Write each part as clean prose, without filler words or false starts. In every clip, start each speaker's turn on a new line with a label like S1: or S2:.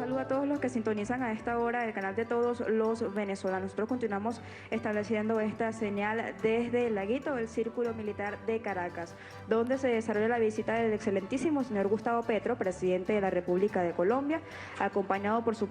S1: saludo a todos los que sintonizan a esta hora el canal de todos los venezolanos. Nosotros continuamos estableciendo esta señal desde el laguito del Círculo Militar de Caracas, donde se desarrolla la visita del excelentísimo señor Gustavo Petro, presidente de la República de Colombia, acompañado por su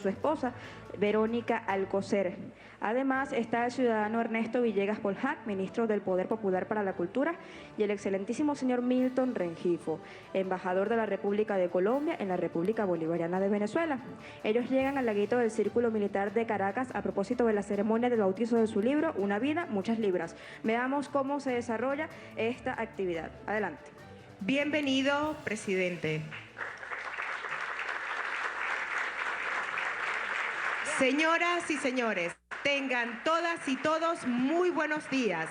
S1: esposa, Verónica Alcocer. Además está el ciudadano Ernesto Villegas Polhac, ministro del Poder Popular para la Cultura, y el excelentísimo señor Milton Rengifo, embajador de la República de Colombia en la República Bolivariana de Venezuela. Ellos llegan al laguito del Círculo Militar de Caracas a propósito de la ceremonia del bautizo de su libro, Una vida, muchas libras. Veamos cómo se desarrolla esta actividad. Adelante.
S2: Bienvenido, presidente. Señoras y señores, tengan todas y todos muy buenos días.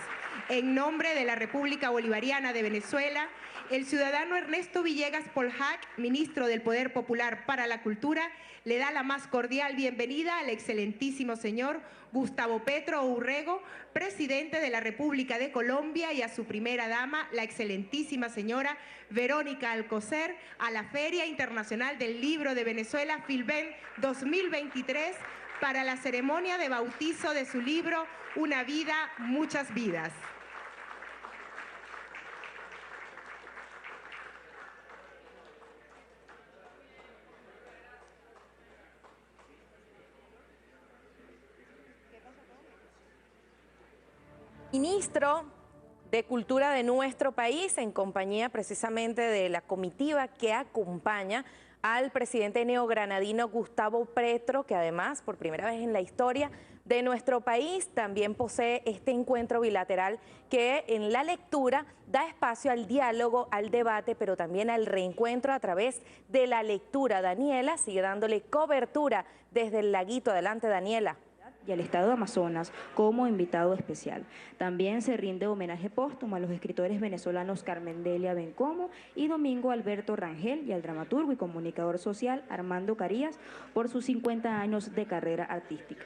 S2: En nombre de la República Bolivariana de Venezuela, el ciudadano Ernesto Villegas Polhac, ministro del Poder Popular para la Cultura, le da la más cordial bienvenida al excelentísimo señor Gustavo Petro Urrego, presidente de la República de Colombia, y a su primera dama, la excelentísima señora Verónica Alcocer, a la Feria Internacional del Libro de Venezuela, Filben 2023, para la ceremonia de bautizo de su libro, Una vida, muchas vidas.
S3: Ministro de Cultura de nuestro país, en compañía precisamente de la comitiva que acompaña al presidente neogranadino Gustavo Petro, que además, por primera vez en la historia de nuestro país, también posee este encuentro bilateral que en la lectura da espacio al diálogo, al debate, pero también al reencuentro a través de la lectura. Daniela sigue dándole cobertura desde el laguito. Adelante, Daniela.
S1: Y al estado de Amazonas como invitado especial. También se rinde homenaje póstumo a los escritores venezolanos Carmen Delia Bencomo y Domingo Alberto Rangel, y al dramaturgo y comunicador social Armando Carías por sus 50 años de carrera artística.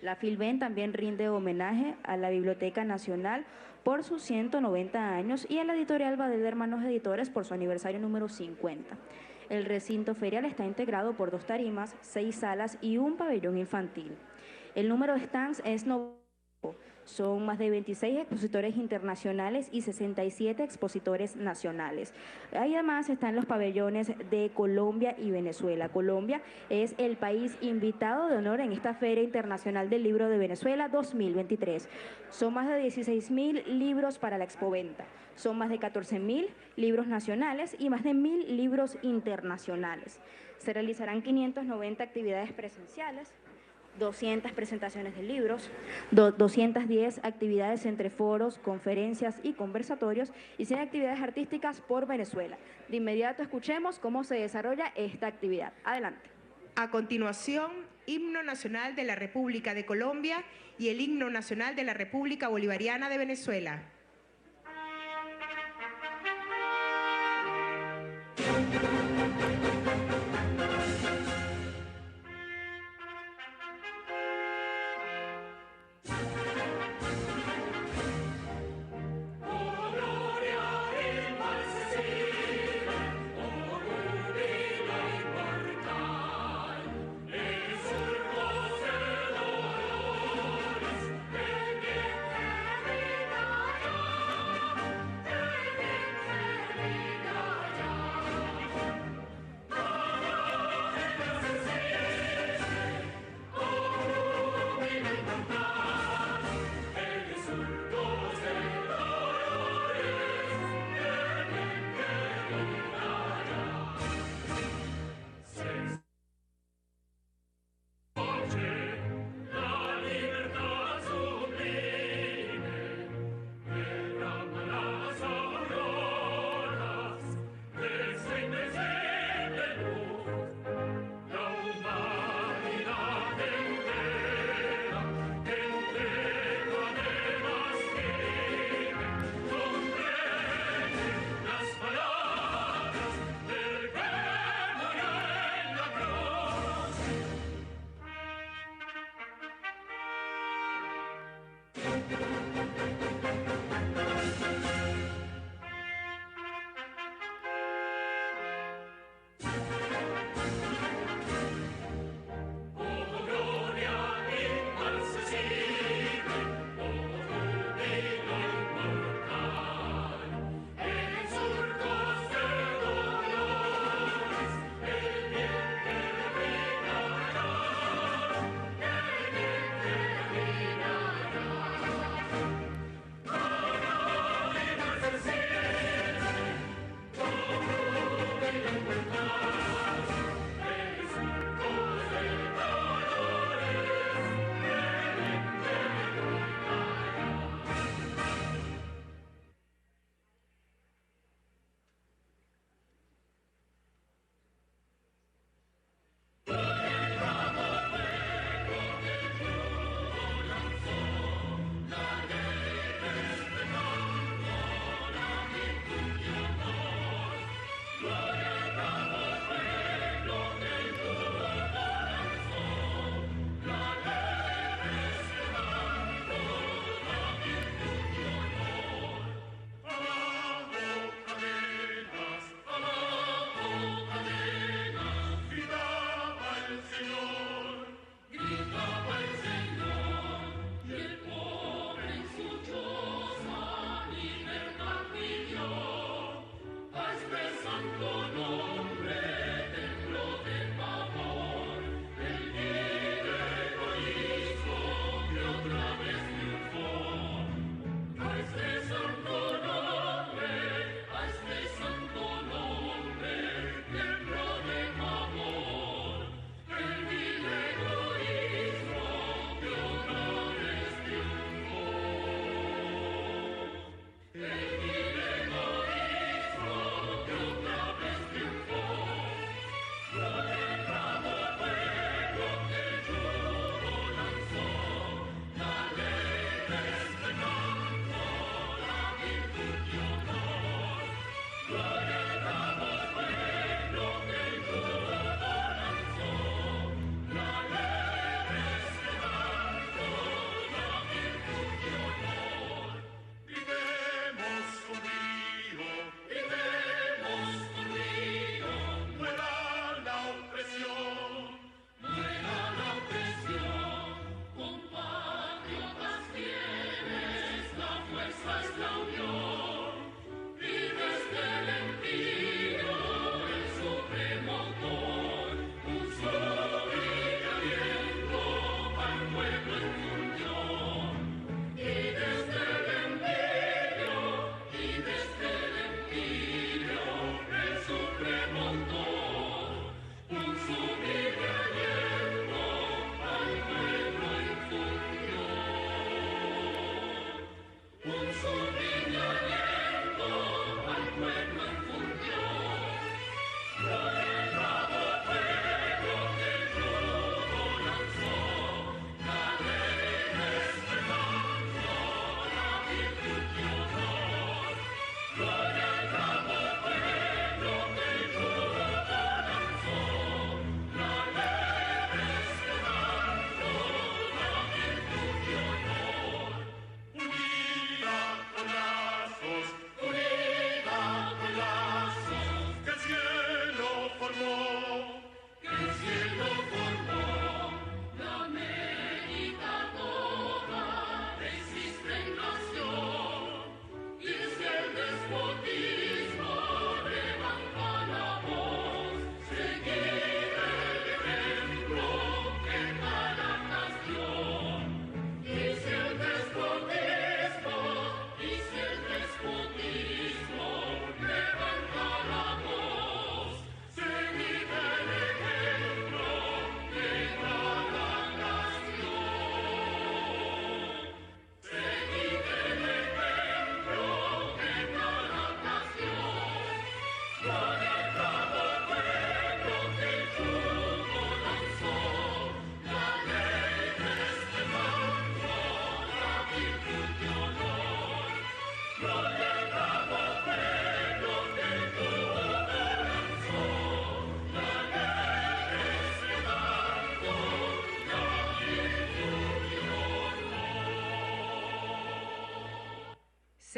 S1: La Filben también rinde homenaje a la Biblioteca Nacional por sus 190 años y a la editorial Badel de Hermanos Editores por su aniversario número 50. El recinto ferial está integrado por 2 tarimas, 6 salas y un pabellón infantil. El número de stands es 9. Son más de 26 expositores internacionales y 67 expositores nacionales. Ahí además están los pabellones de Colombia y Venezuela. Colombia es el país invitado de honor en esta Feria Internacional del Libro de Venezuela 2023. Son más de 16.000 libros para la expoventa. Son más de 14.000 libros nacionales y más de 1.000 libros internacionales. Se realizarán 590 actividades presenciales, 200 presentaciones de libros, 210 actividades entre foros, conferencias y conversatorios, y 100 actividades artísticas por Venezuela. De inmediato escuchemos cómo se desarrolla esta actividad. Adelante.
S2: A continuación, Himno Nacional de la República de Colombia y el Himno Nacional de la República Bolivariana de Venezuela.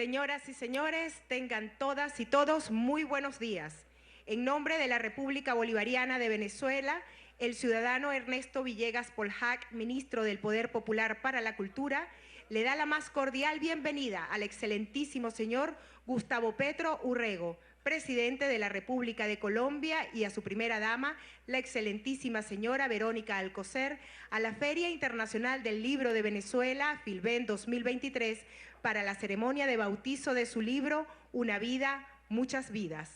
S2: Señoras y señores, tengan todas y todos muy buenos días. En nombre de la República Bolivariana de Venezuela, el ciudadano Ernesto Villegas Polhac, ministro del Poder Popular para la Cultura, le da la más cordial bienvenida al excelentísimo señor Gustavo Petro Urrego, presidente de la República de Colombia, y a su primera dama, la excelentísima señora Verónica Alcocer, a la Feria Internacional del Libro de Venezuela, Filben 2023, para la ceremonia de bautizo de su libro, Una vida, muchas vidas.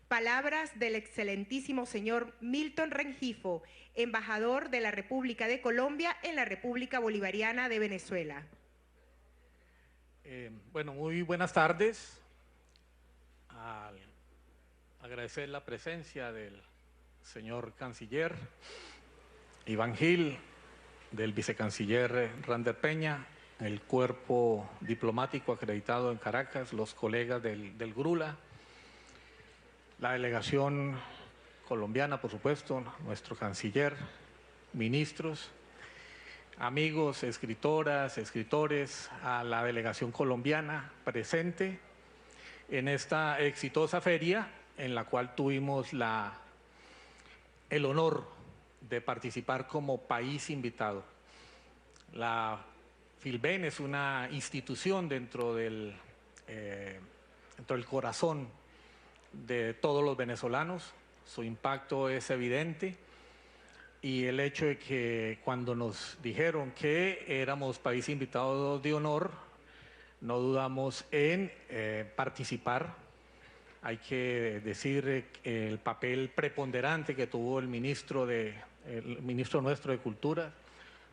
S2: Palabras del excelentísimo señor Milton Rengifo, embajador de la República de Colombia en la República Bolivariana de Venezuela.
S4: Bueno, muy buenas tardes. Al agradecer la presencia del señor canciller Iván Gil, del vicecanciller Rander Peña, el cuerpo diplomático acreditado en Caracas, los colegas del GRULA, la delegación colombiana, por supuesto, nuestro canciller, ministros, amigos, escritoras, escritores, a la delegación colombiana presente en esta exitosa feria en la cual tuvimos el honor de participar como país invitado. La Filben es una institución dentro del corazón de todos los venezolanos. Su impacto es evidente y el hecho de que cuando nos dijeron que éramos país invitado de honor, no dudamos en participar. Hay que decir el papel preponderante que tuvo el ministro nuestro de Cultura,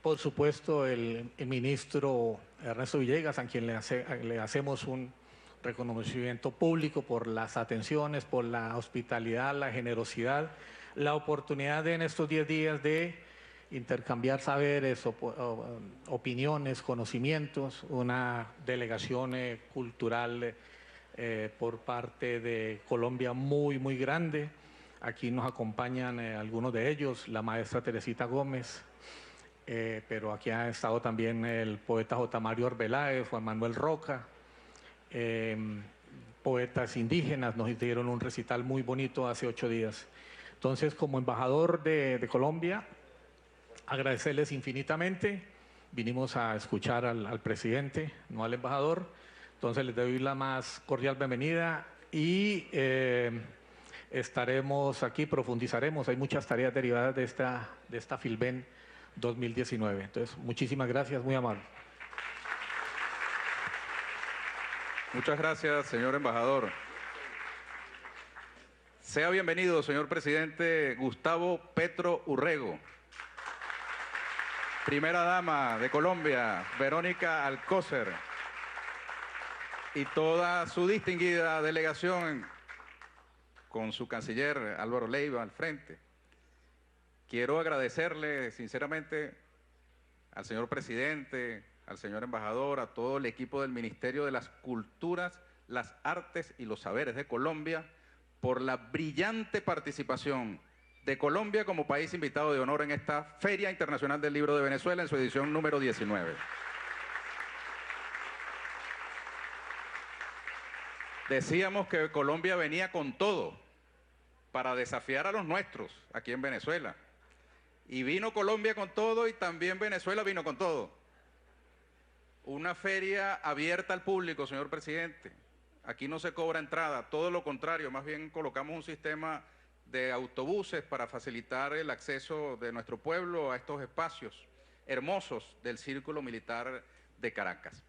S4: por supuesto el ministro Ernesto Villegas, a quien le hacemos un reconocimiento público por las atenciones, por la hospitalidad, la generosidad, la oportunidad en estos 10 días de intercambiar saberes, opiniones, conocimientos, una delegación cultural por parte de Colombia muy grande. Aquí nos acompañan algunos de ellos, la maestra Teresita Gómez, pero aquí ha estado también el poeta J. Mario Arbeláez, Juan Manuel Roca, poetas indígenas. Nos dieron un recital muy bonito hace 8 días. Entonces, como embajador de Colombia, agradecerles infinitamente. Vinimos a escuchar al presidente, no al embajador. Entonces les doy la más cordial bienvenida y estaremos aquí, profundizaremos. Hay muchas tareas derivadas de esta Filben 2019. Entonces, muchísimas gracias, muy amable.
S5: Muchas gracias, señor embajador. Sea bienvenido, señor presidente Gustavo Petro Urrego. Primera dama de Colombia, Verónica Alcocer, y toda su distinguida delegación con su canciller Álvaro Leiva al frente. Quiero agradecerle sinceramente al señor presidente, al señor embajador, a todo el equipo del Ministerio de las Culturas, las Artes y los Saberes de Colombia por la brillante participación de Colombia como país invitado de honor en esta Feria Internacional del Libro de Venezuela en su edición número 19. Decíamos que Colombia venía con todo para desafiar a los nuestros aquí en Venezuela. Y vino Colombia con todo y también Venezuela vino con todo. Una feria abierta al público, señor presidente. Aquí no se cobra entrada, todo lo contrario, más bien colocamos un sistema de autobuses para facilitar el acceso de nuestro pueblo a estos espacios hermosos del Círculo Militar de Caracas.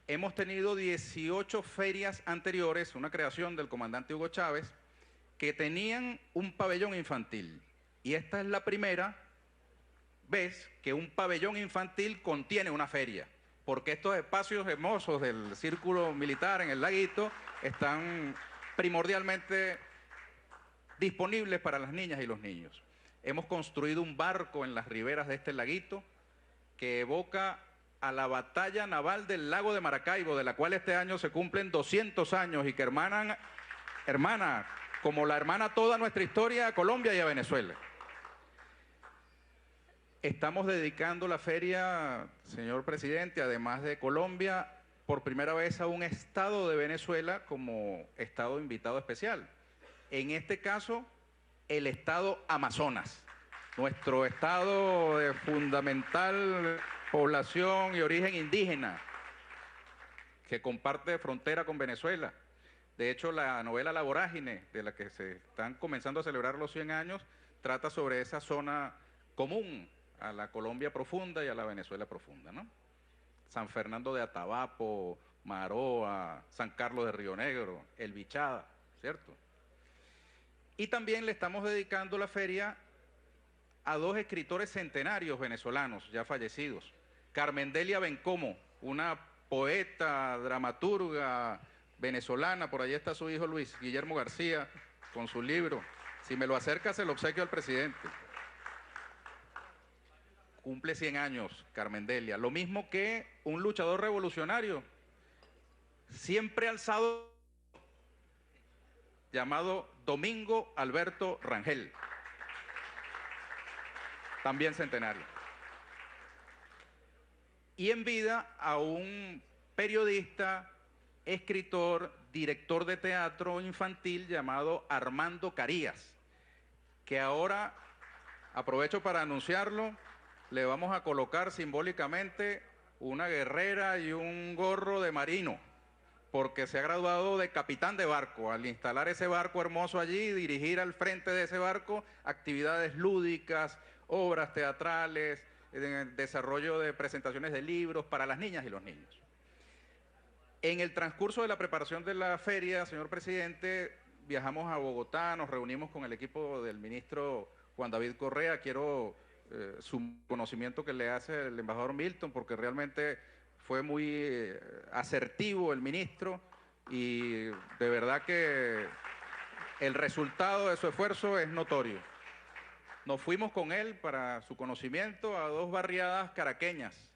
S5: Hemos tenido 18 ferias anteriores, una creación del comandante Hugo Chávez, que tenían un pabellón infantil. Y esta es la primera vez que un pabellón infantil contiene una feria, porque estos espacios hermosos del Círculo Militar en el Laguito están primordialmente disponibles para las niñas y los niños. Hemos construido un barco en las riberas de este laguito que evoca a la batalla naval del lago de Maracaibo, de la cual este año se cumplen 200 años y que hermana como la hermana toda nuestra historia a Colombia y a Venezuela. Estamos dedicando la feria, señor presidente, además de Colombia, por primera vez a un estado de Venezuela como estado invitado especial. En este caso, el estado Amazonas, nuestro estado de fundamental población y origen indígena, que comparte frontera con Venezuela. De hecho, la novela La Vorágine, de la que se están comenzando a celebrar los 100 años, trata sobre esa zona común a la Colombia profunda y a la Venezuela profunda, ¿no? San Fernando de Atabapo, Maroa, San Carlos de Río Negro, El Bichada, ¿cierto? Y también le estamos dedicando la feria a 2 escritores centenarios venezolanos ya fallecidos. Carmendelia Bencomo, una poeta, dramaturga venezolana, por allí está su hijo Luis Guillermo García con su libro. Si me lo acerca, se lo obsequio al presidente. Cumple 100 años Carmendelia, lo mismo que un luchador revolucionario, siempre alzado, llamado Domingo Alberto Rangel, también centenario. Y en vida a un periodista, escritor, director de teatro infantil llamado Armando Carías, que ahora, aprovecho para anunciarlo, le vamos a colocar simbólicamente una guerrera y un gorro de marino, porque se ha graduado de capitán de barco. Al instalar ese barco hermoso allí, dirigir al frente de ese barco actividades lúdicas, obras teatrales, desarrollo de presentaciones de libros para las niñas y los niños. En el transcurso de la preparación de la feria, señor presidente, viajamos a Bogotá, nos reunimos con el equipo del ministro Juan David Correa. Quiero su conocimiento que le hace el embajador Milton, porque realmente fue muy asertivo el ministro y de verdad que el resultado de su esfuerzo es notorio. Nos fuimos con él, para su conocimiento, a 2 barriadas caraqueñas,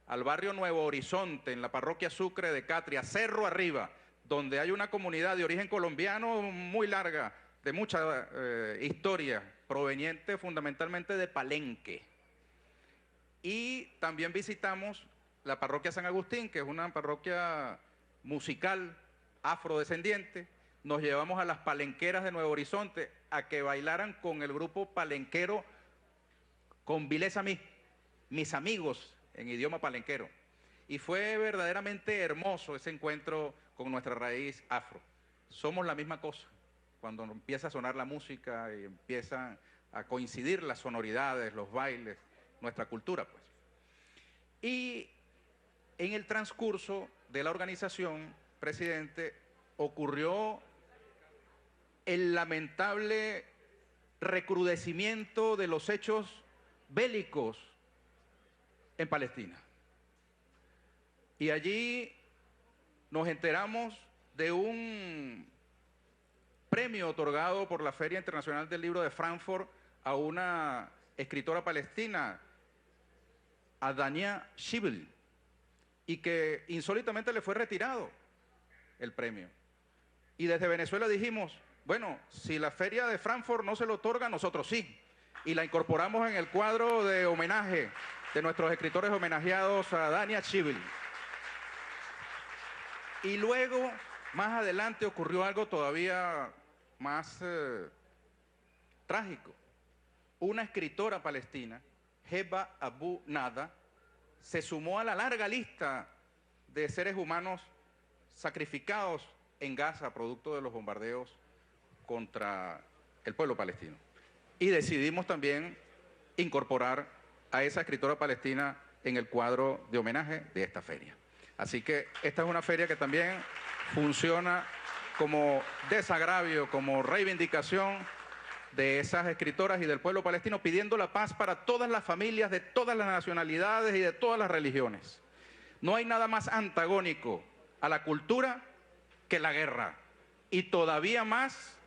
S5: al barrio Nuevo Horizonte, en la parroquia Sucre de Catria, Cerro Arriba, donde hay una comunidad de origen colombiano muy larga, de mucha historia, proveniente fundamentalmente de Palenque. Y también visitamos la parroquia San Agustín, que es una parroquia musical afrodescendiente. Nos llevamos a las palenqueras de Nuevo Horizonte a que bailaran con el grupo palenquero con Vilés Mí, mis amigos, en idioma palenquero. Y fue verdaderamente hermoso ese encuentro con nuestra raíz afro. Somos la misma cosa. Cuando empieza a sonar la música y empiezan a coincidir las sonoridades, los bailes, nuestra cultura, pues. Y en el transcurso de la organización, presidente, ocurrió el lamentable recrudecimiento de los hechos bélicos en Palestina. Y allí nos enteramos de un premio otorgado por la Feria Internacional del Libro de Frankfurt a una escritora palestina, a Dania Schibel, y que insólitamente le fue retirado el premio. Y desde Venezuela dijimos, bueno, si la Feria de Frankfurt no se lo otorga, nosotros sí. Y la incorporamos en el cuadro de homenaje de nuestros escritores homenajeados a Dania Schibel. Y luego, más adelante, ocurrió algo todavía más trágico. Una escritora palestina, Heba Abu Nada, se sumó a la larga lista de seres humanos sacrificados en Gaza, producto de los bombardeos contra el pueblo palestino. Y decidimos también incorporar a esa escritora palestina en el cuadro de homenaje de esta feria. Así que esta es una feria que también funciona como desagravio, como reivindicación de esas escritoras y del pueblo palestino, pidiendo la paz para todas las familias de todas las nacionalidades y de todas las religiones. No hay nada más antagónico a la cultura que la guerra. Y todavía más,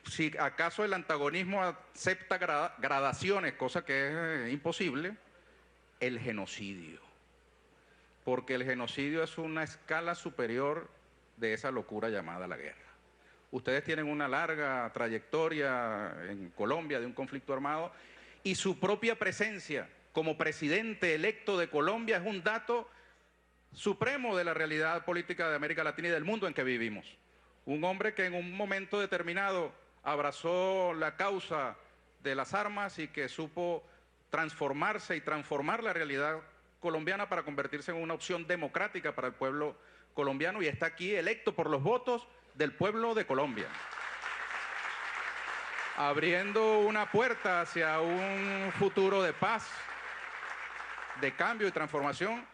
S5: si acaso el antagonismo acepta gradaciones, cosa que es imposible, el genocidio. Porque el genocidio es una escala superior de esa locura llamada la guerra. Ustedes tienen una larga trayectoria en Colombia de un conflicto armado y su propia presencia como presidente electo de Colombia es un dato supremo de la realidad política de América Latina y del mundo en que vivimos. Un hombre que en un momento determinado abrazó la causa de las armas y que supo transformarse y transformar la realidad colombiana para convertirse en una opción democrática para el pueblo colombiano, y está aquí electo por los votos del pueblo de Colombia, abriendo una puerta hacia un futuro de paz, de cambio y transformación,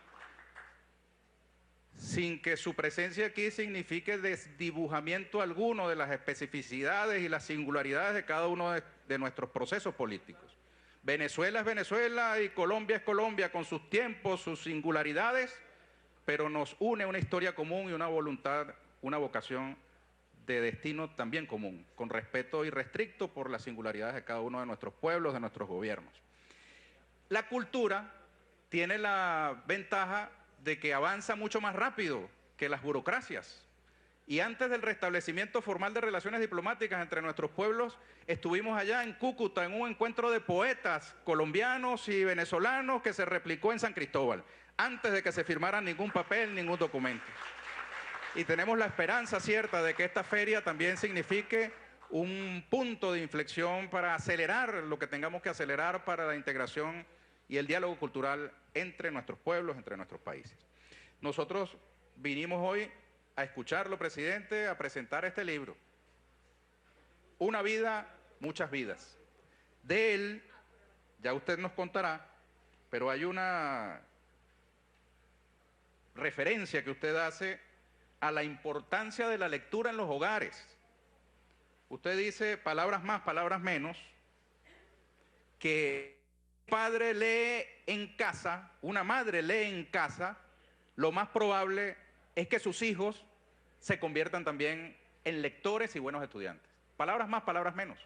S5: sin que su presencia aquí signifique desdibujamiento alguno de las especificidades y las singularidades de cada uno de nuestros procesos políticos. Venezuela es Venezuela y Colombia es Colombia, con sus tiempos, sus singularidades, pero nos une una historia común y una voluntad, una vocación de destino también común, con respeto irrestricto por las singularidades de cada uno de nuestros pueblos, de nuestros gobiernos. La cultura tiene la ventaja de que avanza mucho más rápido que las burocracias. Y antes del restablecimiento formal de relaciones diplomáticas entre nuestros pueblos, estuvimos allá en Cúcuta en un encuentro de poetas colombianos y venezolanos que se replicó en San Cristóbal, antes de que se firmara ningún papel, ningún documento. Y tenemos la esperanza cierta de que esta feria también signifique un punto de inflexión para acelerar lo que tengamos que acelerar para la integración y el diálogo cultural entre nuestros pueblos, entre nuestros países. Nosotros vinimos hoy a escucharlo, presidente, a presentar este libro. Una vida, muchas vidas. De él, ya usted nos contará, pero hay una referencia que usted hace a la importancia de la lectura en los hogares. Usted dice palabras más, palabras menos, que un padre lee en casa, una madre lee en casa, lo más probable es que sus hijos se conviertan también en lectores y buenos estudiantes. Palabras más, palabras menos,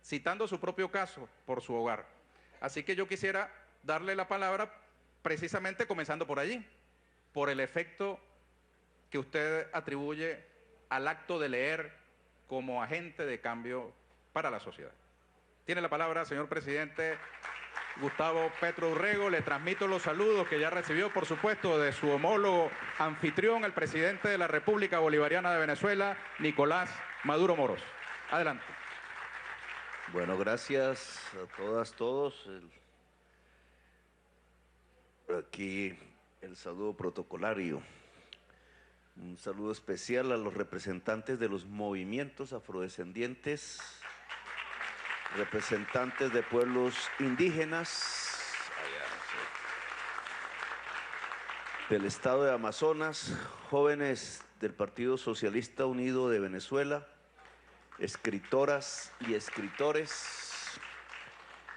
S5: citando su propio caso por su hogar. Así que yo quisiera darle la palabra precisamente comenzando por allí, por el efecto que usted atribuye al acto de leer como agente de cambio para la sociedad. Tiene la palabra, señor presidente Gustavo Petro Urrego. Le transmito los saludos que ya recibió, por supuesto, de su homólogo anfitrión, el presidente de la República Bolivariana de Venezuela, Nicolás Maduro Moros. Adelante.
S6: Bueno, gracias a todas, todos. Aquí el saludo protocolario. Un saludo especial a los representantes de los movimientos afrodescendientes, representantes de pueblos indígenas del estado de Amazonas, jóvenes del Partido Socialista Unido de Venezuela, escritoras y escritores,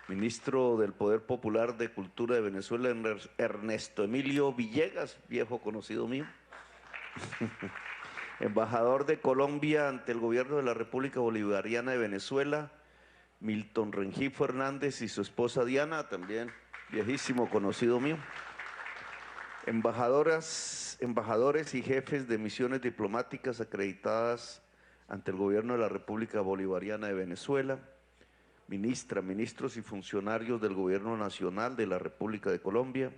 S6: ministro del Poder Popular de Cultura de Venezuela, Ernesto Emilio Villegas, viejo conocido mío, embajador de Colombia ante el gobierno de la República Bolivariana de Venezuela, Milton Rengifo Hernández y su esposa Diana, también viejísimo conocido mío, embajadores y jefes de misiones diplomáticas acreditadas ante el gobierno de la República Bolivariana de Venezuela, ministros y funcionarios del Gobierno Nacional de la República de Colombia,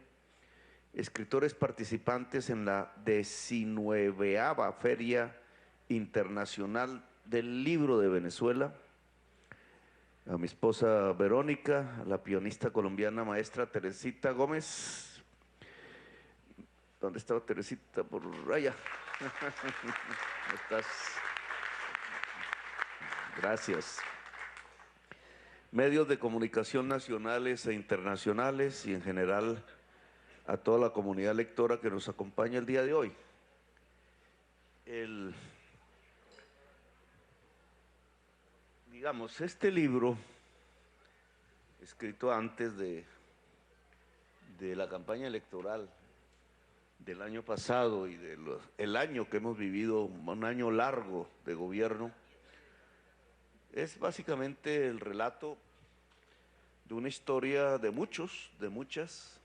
S6: escritores participantes en la 19ª Feria Internacional del Libro de Venezuela, a mi esposa Verónica, a la pianista colombiana maestra Teresita Gómez. ¿Dónde estaba Teresita? Por allá. ¿Cómo estás? Gracias. Medios de comunicación nacionales e internacionales y en general a toda la comunidad lectora que nos acompaña el día de hoy. Digamos, este libro, escrito antes de la campaña electoral del año pasado y el año que hemos vivido, un año largo de gobierno, es básicamente el relato de una historia de muchos, de muchas,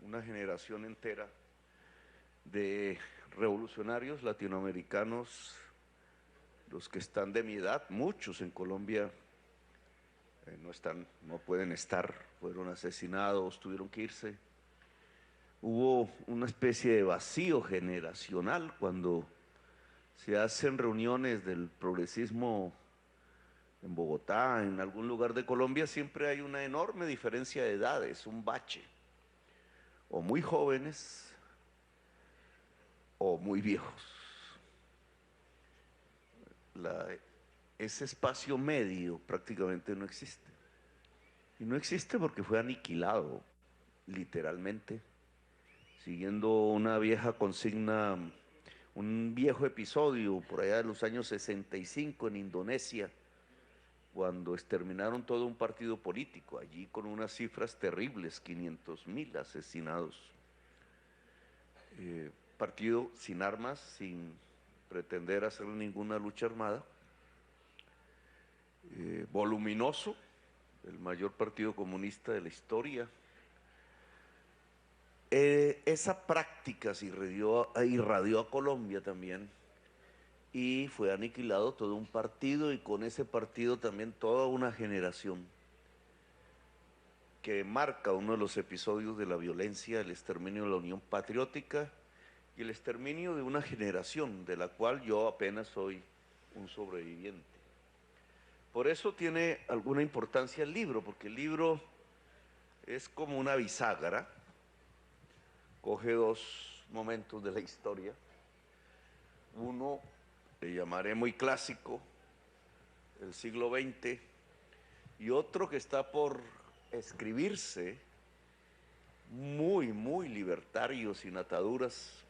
S6: una generación entera de revolucionarios latinoamericanos, los que están de mi edad, muchos en Colombia no pueden estar, fueron asesinados, tuvieron que irse, hubo una especie de vacío generacional cuando se hacen reuniones del progresismo en Bogotá, en algún lugar de Colombia, siempre hay una enorme diferencia de edades, un bache, o muy jóvenes o muy viejos. Ese espacio medio prácticamente no existe. Y no existe porque fue aniquilado, literalmente, siguiendo una vieja consigna, un viejo episodio por allá de los años 65 en Indonesia, cuando exterminaron todo un partido político, allí con unas cifras terribles, 500.000 asesinados. Partido sin armas, sin pretender hacer ninguna lucha armada, voluminoso, el mayor partido comunista de la historia. Esa práctica se irradió a Colombia también, y fue aniquilado todo un partido, y con ese partido también toda una generación que marca uno de los episodios de la violencia, el exterminio de la Unión Patriótica y el exterminio de una generación de la cual yo apenas soy un sobreviviente. Por eso tiene alguna importancia el libro, porque el libro es como una bisagra, coge dos momentos de la historia, uno le llamaré muy clásico, el siglo XX, y otro que está por escribirse, muy, muy libertario, sin ataduras,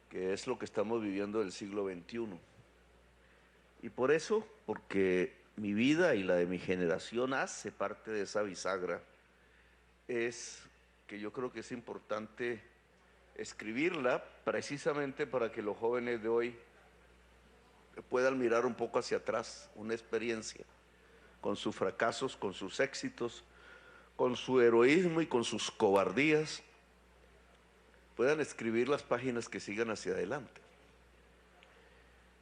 S6: que es lo que estamos viviendo del siglo XXI. Y por eso, porque mi vida y la de mi generación hace parte de esa bisagra, es que yo creo que es importante escribirla precisamente para que los jóvenes de hoy puedan mirar un poco hacia atrás, una experiencia, con sus fracasos, con sus éxitos, con su heroísmo y con sus cobardías, puedan escribir las páginas que sigan hacia adelante.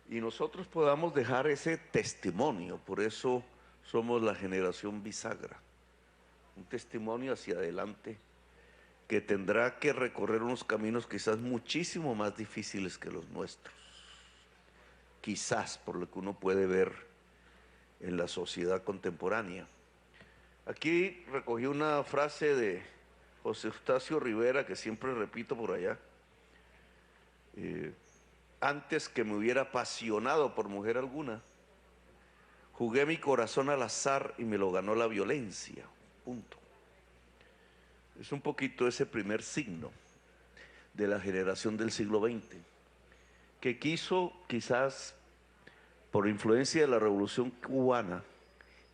S6: Y nosotros podamos dejar ese testimonio, por eso somos la generación bisagra, un testimonio hacia adelante que tendrá que recorrer unos caminos quizás muchísimo más difíciles que los nuestros. Quizás por lo que uno puede ver en la sociedad contemporánea. Aquí recogí una frase de José Eustacio Rivera que siempre repito por allá. Antes que me hubiera apasionado por mujer alguna, jugué mi corazón al azar y me lo ganó la violencia. Punto. Es un poquito ese primer signo de la generación del siglo XX, que quiso, quizás por influencia de la Revolución Cubana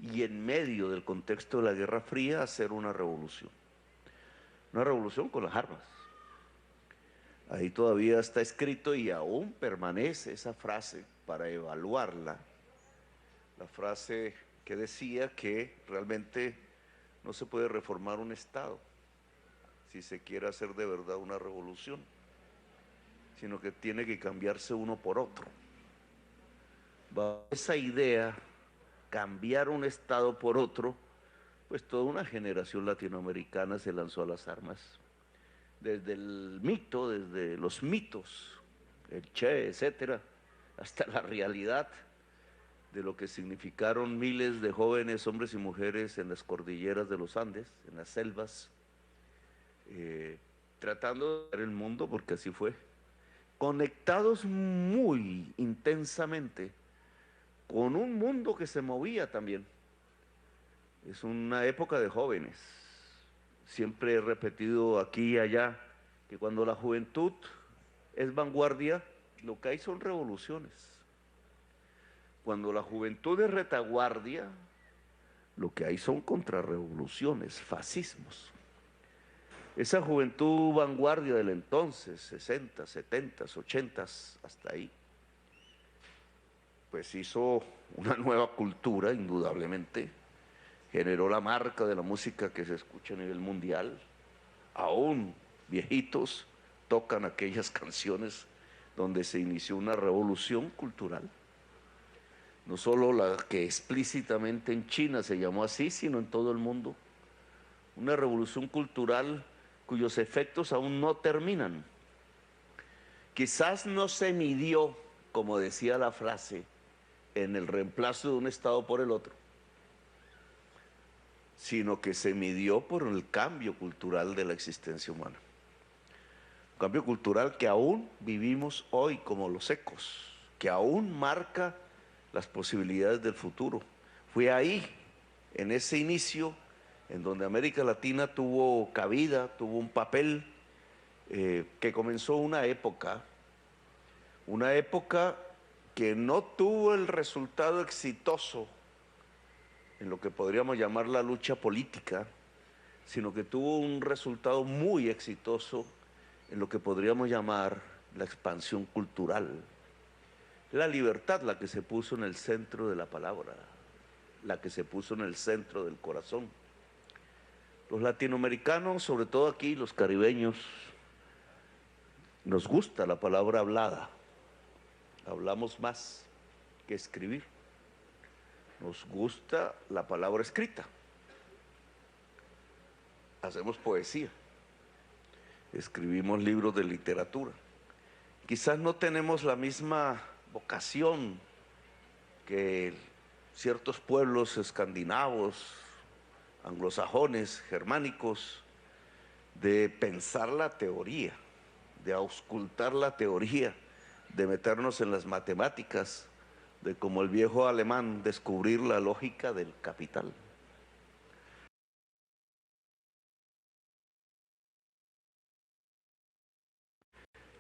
S6: y en medio del contexto de la Guerra Fría, hacer una revolución con las armas. Ahí todavía está escrito y aún permanece esa frase para evaluarla, la frase que decía que realmente no se puede reformar un Estado si se quiere hacer de verdad una revolución, sino que tiene que cambiarse uno por otro. Bajo esa idea, cambiar un Estado por otro, pues toda una generación latinoamericana se lanzó a las armas. Desde el mito, desde los mitos, el Che, etcétera, hasta la realidad de lo que significaron miles de jóvenes, hombres y mujeres en las cordilleras de los Andes, en las selvas, tratando de ver el mundo, porque así fue, conectados muy intensamente con un mundo que se movía también. Es una época de jóvenes. Siempre he repetido aquí y allá que cuando la juventud es vanguardia, lo que hay son revoluciones. Cuando la juventud es retaguardia, lo que hay son contrarrevoluciones, fascismos. Esa juventud vanguardia del entonces, 60, 70, 80, hasta ahí, pues hizo una nueva cultura, indudablemente, generó la marca de la música que se escucha a nivel mundial. Aún viejitos tocan aquellas canciones donde se inició una revolución cultural. No solo la que explícitamente en China se llamó así, sino en todo el mundo. Una revolución cultural cuyos efectos aún no terminan. Quizás no se midió, como decía la frase, en el reemplazo de un Estado por el otro, sino que se midió por el cambio cultural de la existencia humana. Un cambio cultural que aún vivimos hoy como los ecos, que aún marca las posibilidades del futuro. Fue ahí, en ese inicio, en donde América Latina tuvo cabida, tuvo un papel, que comenzó una época que no tuvo el resultado exitoso en lo que podríamos llamar la lucha política, sino que tuvo un resultado muy exitoso en lo que podríamos llamar la expansión cultural. La libertad la que se puso en el centro de la palabra, la que se puso en el centro del corazón. Los latinoamericanos, sobre todo aquí los caribeños, nos gusta la palabra hablada. Hablamos más que escribir. Nos gusta la palabra escrita. Hacemos poesía. Escribimos libros de literatura. Quizás no tenemos la misma vocación que ciertos pueblos escandinavos, anglosajones, germánicos, de pensar la teoría, de auscultar la teoría, de meternos en las matemáticas, de como el viejo alemán descubrir la lógica del capital.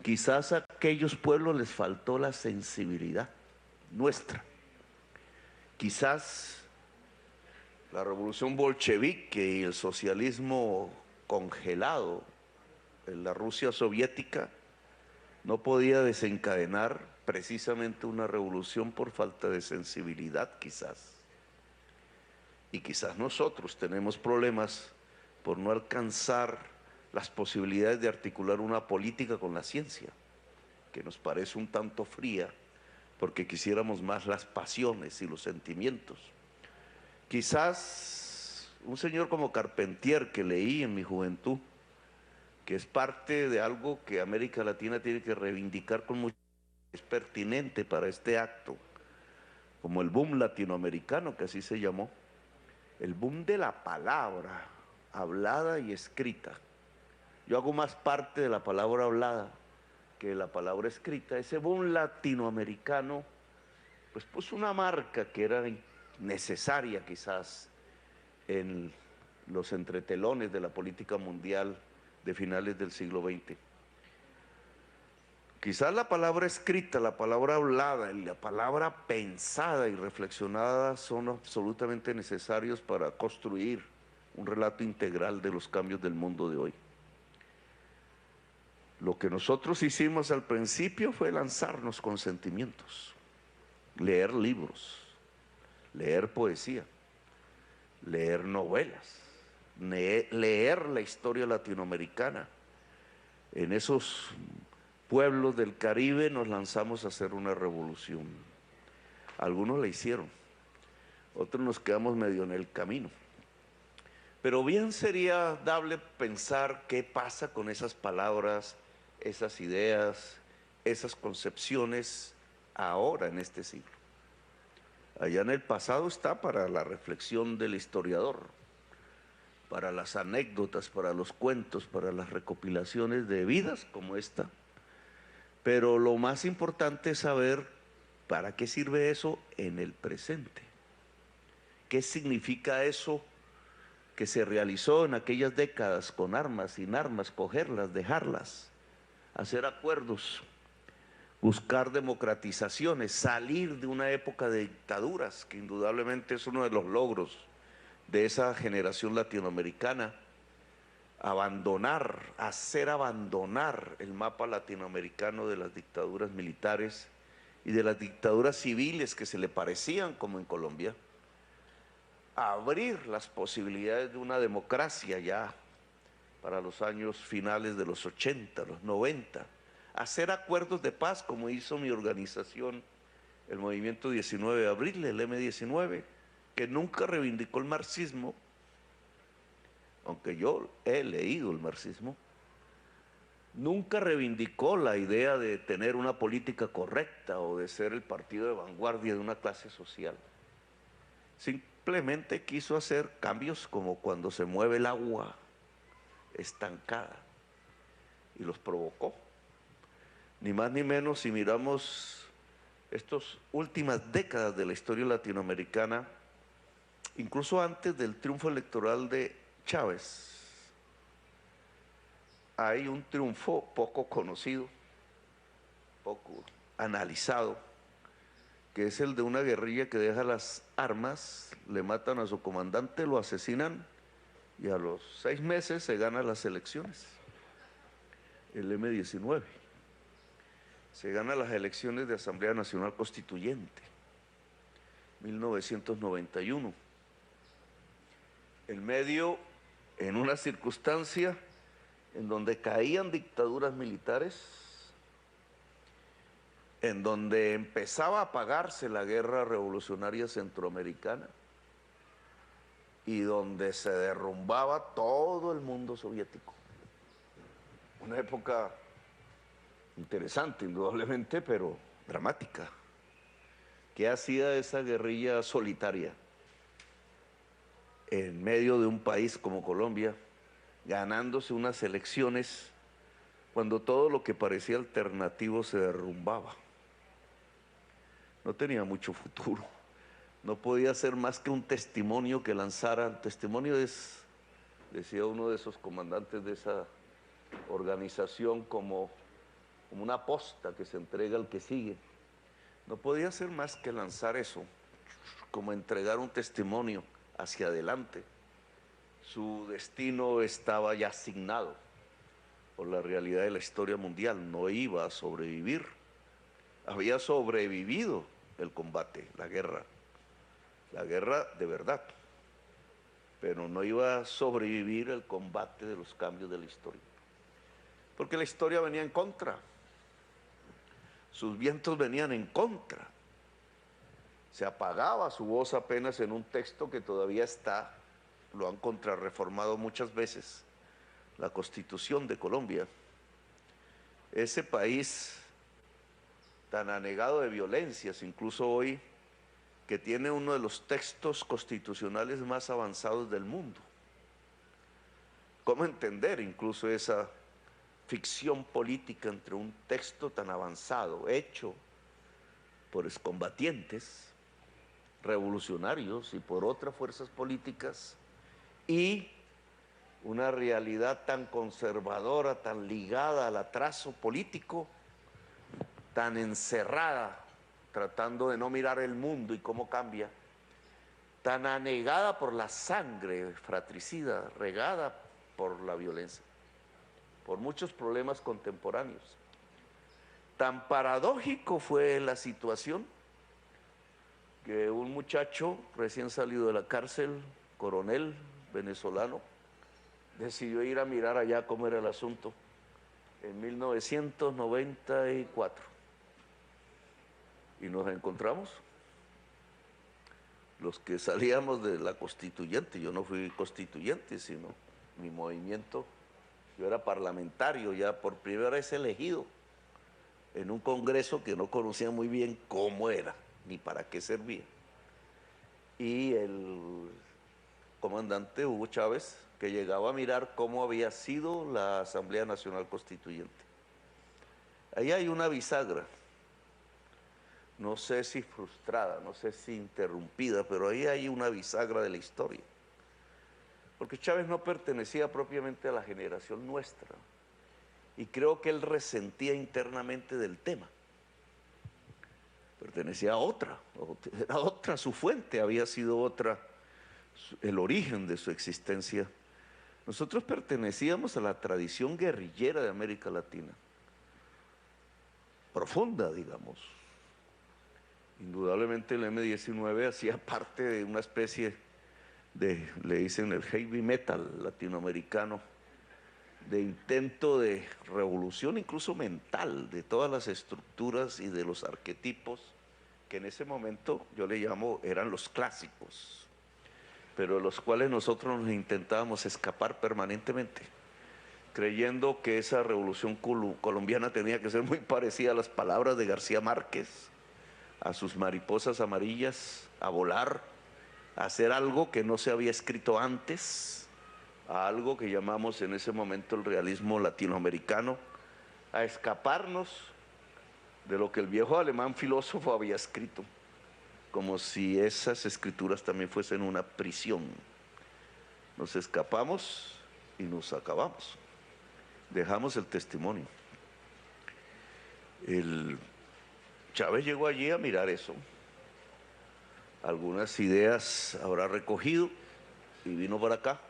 S6: Quizás a aquellos pueblos les faltó la sensibilidad nuestra. Quizás la revolución bolchevique y el socialismo congelado en la Rusia soviética no podía desencadenar precisamente una revolución por falta de sensibilidad, quizás. Y quizás nosotros tenemos problemas por no alcanzar las posibilidades de articular una política con la ciencia, que nos parece un tanto fría, porque quisiéramos más las pasiones y los sentimientos. Quizás un señor como Carpentier, que leí en mi juventud, que es parte de algo que América Latina tiene que reivindicar con mucho, es pertinente para este acto, como el boom latinoamericano, que así se llamó, el boom de la palabra hablada y escrita. Yo hago más parte de la palabra hablada que de la palabra escrita. Ese boom latinoamericano pues puso una marca que era necesaria quizás en los entretelones de la política mundial de finales del siglo XX. Quizás la palabra escrita, la palabra hablada y la palabra pensada y reflexionada son absolutamente necesarios para construir un relato integral de los cambios del mundo de hoy. Lo que nosotros hicimos al principio fue lanzarnos con sentimientos, leer libros, leer poesía, leer novelas, leer la historia latinoamericana. En esos pueblos del Caribe nos lanzamos a hacer una revolución. Algunos la hicieron, otros nos quedamos medio en el camino. Pero bien sería dable pensar qué pasa con esas palabras, esas ideas, esas concepciones ahora en este siglo. Allá en el pasado está para la reflexión del historiador, para las anécdotas, para los cuentos, para las recopilaciones de vidas como esta. Pero lo más importante es saber para qué sirve eso en el presente. ¿Qué significa eso que se realizó en aquellas décadas con armas, sin armas, cogerlas, dejarlas, hacer acuerdos, buscar democratizaciones, salir de una época de dictaduras, que indudablemente es uno de los logros de esa generación latinoamericana, hacer abandonar el mapa latinoamericano de las dictaduras militares y de las dictaduras civiles que se le parecían como en Colombia, abrir las posibilidades de una democracia ya para los años finales de los 80, los 90, hacer acuerdos de paz como hizo mi organización, el Movimiento 19 de Abril, el M19, que nunca reivindicó el marxismo, aunque yo he leído el marxismo, nunca reivindicó la idea de tener una política correcta o de ser el partido de vanguardia de una clase social. Simplemente quiso hacer cambios como cuando se mueve el agua estancada y los provocó. Ni más ni menos si miramos estas últimas décadas de la historia latinoamericana, incluso antes del triunfo electoral de Chávez, hay un triunfo poco conocido, poco analizado, que es el de una guerrilla que deja las armas, le matan a su comandante, lo asesinan y a los 6 meses se ganan las elecciones, el M-19. Se gana las elecciones de Asamblea Nacional Constituyente, 1991. En medio, en una circunstancia en donde caían dictaduras militares, en donde empezaba a apagarse la guerra revolucionaria centroamericana y donde se derrumbaba todo el mundo soviético. Una época interesante, indudablemente, pero dramática. ¿Qué hacía esa guerrilla solitaria en medio de un país como Colombia, ganándose unas elecciones cuando todo lo que parecía alternativo se derrumbaba? No tenía mucho futuro, no podía ser más que un testimonio que lanzara. El testimonio es, decía uno de esos comandantes de esa organización, como una posta que se entrega al que sigue. No podía ser más que lanzar eso, como entregar un testimonio hacia adelante. Su destino estaba ya asignado por la realidad de la historia mundial, no iba a sobrevivir. Había sobrevivido el combate, la guerra de verdad, pero no iba a sobrevivir el combate de los cambios de la historia, porque la historia venía en contra, sus vientos venían en contra, se apagaba su voz apenas en un texto que todavía está, lo han contrarreformado muchas veces, la Constitución de Colombia. Ese país tan anegado de violencias, incluso hoy, que tiene uno de los textos constitucionales más avanzados del mundo. ¿Cómo entender incluso esa ficción política entre un texto tan avanzado, hecho por excombatientes, revolucionarios y por otras fuerzas políticas, y una realidad tan conservadora, tan ligada al atraso político, tan encerrada, tratando de no mirar el mundo y cómo cambia, tan anegada por la sangre fratricida, regada por la violencia, por muchos problemas contemporáneos? Tan paradójico fue la situación que un muchacho recién salido de la cárcel, coronel venezolano, decidió ir a mirar allá cómo era el asunto en 1994. Y nos encontramos los que salíamos de la constituyente. Yo no fui constituyente, sino mi movimiento, yo era parlamentario, ya por primera vez elegido en un congreso que no conocía muy bien cómo era, ni para qué servía. Y el comandante Hugo Chávez, que llegaba a mirar cómo había sido la Asamblea Nacional Constituyente. Ahí hay una bisagra, no sé si frustrada, no sé si interrumpida, pero ahí hay una bisagra de la historia. Porque Chávez no pertenecía propiamente a la generación nuestra, y creo que él resentía internamente del tema. Pertenecía a otra, era otra, su fuente había sido otra, el origen de su existencia. Nosotros pertenecíamos a la tradición guerrillera de América Latina, profunda, digamos. Indudablemente el M-19 hacía parte de una especie de, le dicen el heavy metal latinoamericano, de intento de revolución incluso mental de todas las estructuras y de los arquetipos que en ese momento yo le llamo eran los clásicos. pero de los cuales nosotros nos intentábamos escapar permanentemente, creyendo que esa revolución colombiana tenía que ser muy parecida a las palabras de García Márquez, a sus mariposas amarillas, a volar, a hacer algo que no se había escrito antes, a algo que llamamos en ese momento el realismo latinoamericano, a escaparnos de lo que el viejo alemán filósofo había escrito, como si esas escrituras también fuesen una prisión. Nos escapamos y nos acabamos. Dejamos el testimonio. Chávez llegó allí a mirar eso. Algunas ideas habrá recogido y vino para acá.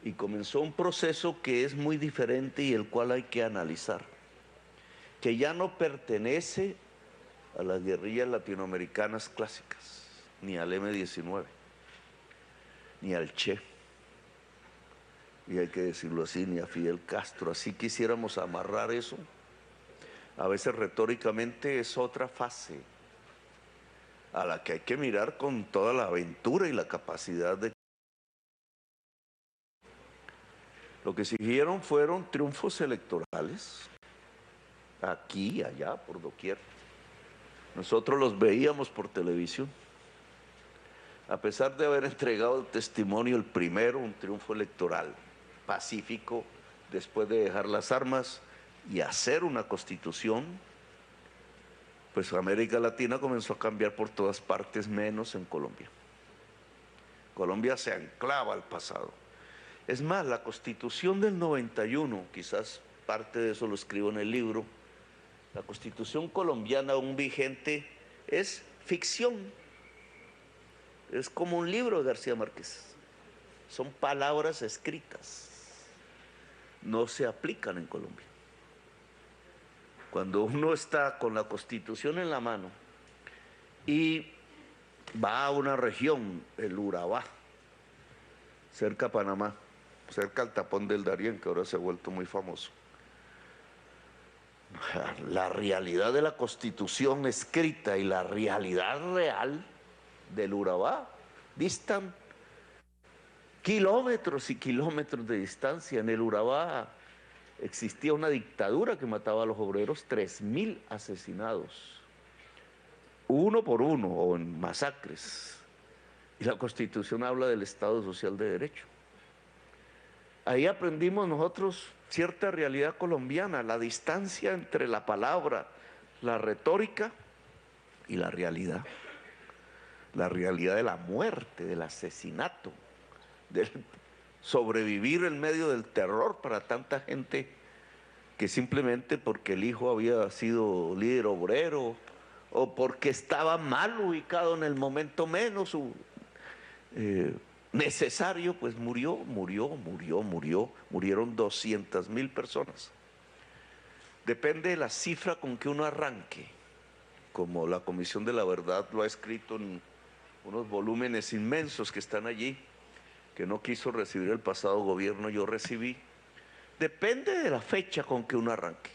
S6: Y comenzó un proceso que es muy diferente y el cual hay que analizar. Que ya no pertenece a las guerrillas latinoamericanas clásicas, ni al M-19, ni al Che, y hay que decirlo así, ni a Fidel Castro. Así quisiéramos amarrar eso. A veces retóricamente es otra fase a la que hay que mirar con toda la aventura y la capacidad de... Lo que siguieron fueron triunfos electorales, aquí y allá, por doquier. Nosotros los veíamos por televisión. A pesar de haber entregado el testimonio el primero, un triunfo electoral pacífico, después de dejar las armas y hacer una constitución, pues América Latina comenzó a cambiar por todas partes, menos en Colombia. Colombia se anclaba al pasado. Es más, la Constitución del 91, quizás parte de eso lo escribo en el libro, la Constitución colombiana aún vigente es ficción. Es como un libro de García Márquez. Son palabras escritas. No se aplican en Colombia. Cuando uno está con la Constitución en la mano y va a una región, el Urabá, cerca a Panamá, cerca al tapón del Darién, que ahora se ha vuelto muy famoso. La realidad de la Constitución escrita y la realidad real del Urabá distan kilómetros y kilómetros de distancia. En el Urabá existía una dictadura que mataba a los obreros, 3.000 asesinados, uno por uno, o en masacres. Y la Constitución habla del Estado Social de Derecho. Ahí aprendimos nosotros cierta realidad colombiana, la distancia entre la palabra, la retórica y la realidad. La realidad de la muerte, del asesinato, del sobrevivir en medio del terror para tanta gente que simplemente porque el hijo había sido líder obrero o porque estaba mal ubicado en el momento menos necesario, pues murieron 200.000 personas. Depende de la cifra con que uno arranque, como la Comisión de la Verdad lo ha escrito en unos volúmenes inmensos que están allí, que no quiso recibir el pasado gobierno, yo recibí. Depende de la fecha con que uno arranque.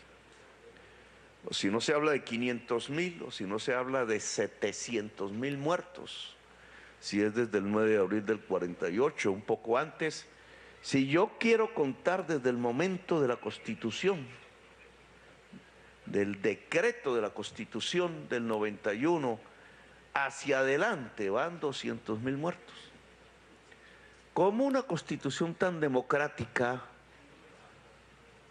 S6: O si no se habla de 500.000, o si no se habla de 700.000 muertos, si es desde el 9 de abril del 48, un poco antes. Si yo quiero contar desde el momento de la Constitución, del decreto de la Constitución del 91, hacia adelante van 200.000 muertos. ¿Cómo una Constitución tan democrática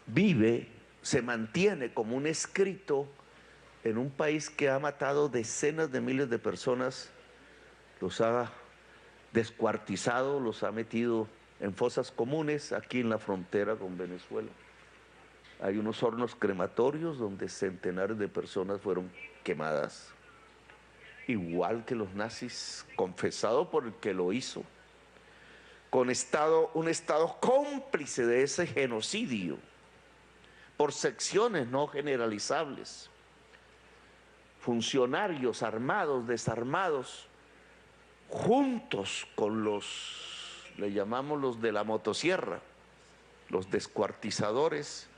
S6: vive, se mantiene como un escrito en un país que ha matado decenas de miles de personas, los ha descuartizado, los ha metido en fosas comunes aquí en la frontera con Venezuela? Hay unos hornos crematorios donde centenares de personas fueron quemadas, igual que los nazis, confesado por el que lo hizo, con un Estado cómplice de ese genocidio, por secciones no generalizables, funcionarios armados, desarmados, juntos con le llamamos los de la motosierra, los descuartizadores,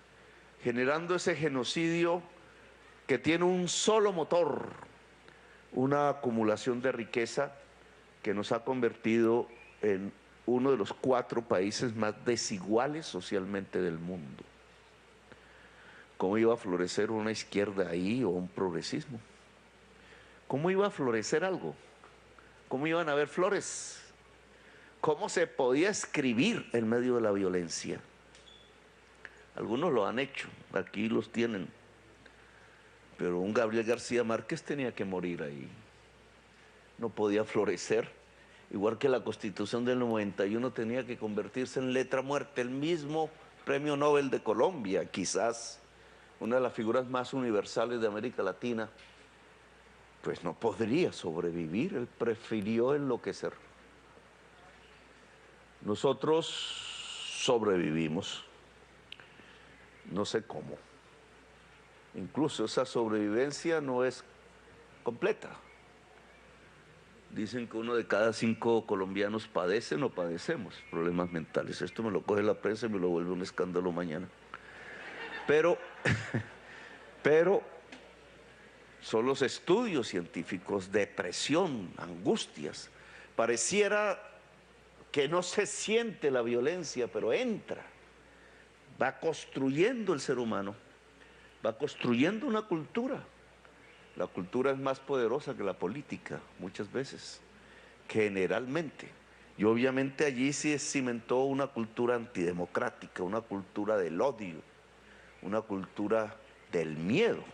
S6: generando ese genocidio que tiene un solo motor, una acumulación de riqueza que nos ha convertido en uno de los 4 países más desiguales socialmente del mundo. ¿Cómo iba a florecer una izquierda ahí o un progresismo? ¿Cómo iba a florecer algo? ¿Cómo iban a haber flores? ¿Cómo se podía escribir en medio de la violencia? Algunos lo han hecho, aquí los tienen. Pero un Gabriel García Márquez tenía que morir ahí. No podía florecer. Igual que la Constitución del 91 tenía que convertirse en letra muerta. El mismo Premio Nobel de Colombia, quizás una de las figuras más universales de América Latina, pues no podría sobrevivir. Él prefirió enloquecer. Nosotros sobrevivimos. No sé cómo. Incluso esa sobrevivencia no es completa. Dicen que 1 de cada 5 colombianos padecen o padecemos problemas mentales. Esto me lo coge la prensa y me lo vuelve un escándalo mañana. Pero son los estudios científicos, depresión, angustias. Pareciera que no se siente la violencia, pero entra. Va construyendo el ser humano, va construyendo una cultura. La cultura es más poderosa que la política, muchas veces, generalmente. Y obviamente allí se cimentó una cultura antidemocrática, una cultura del odio, una cultura del miedo,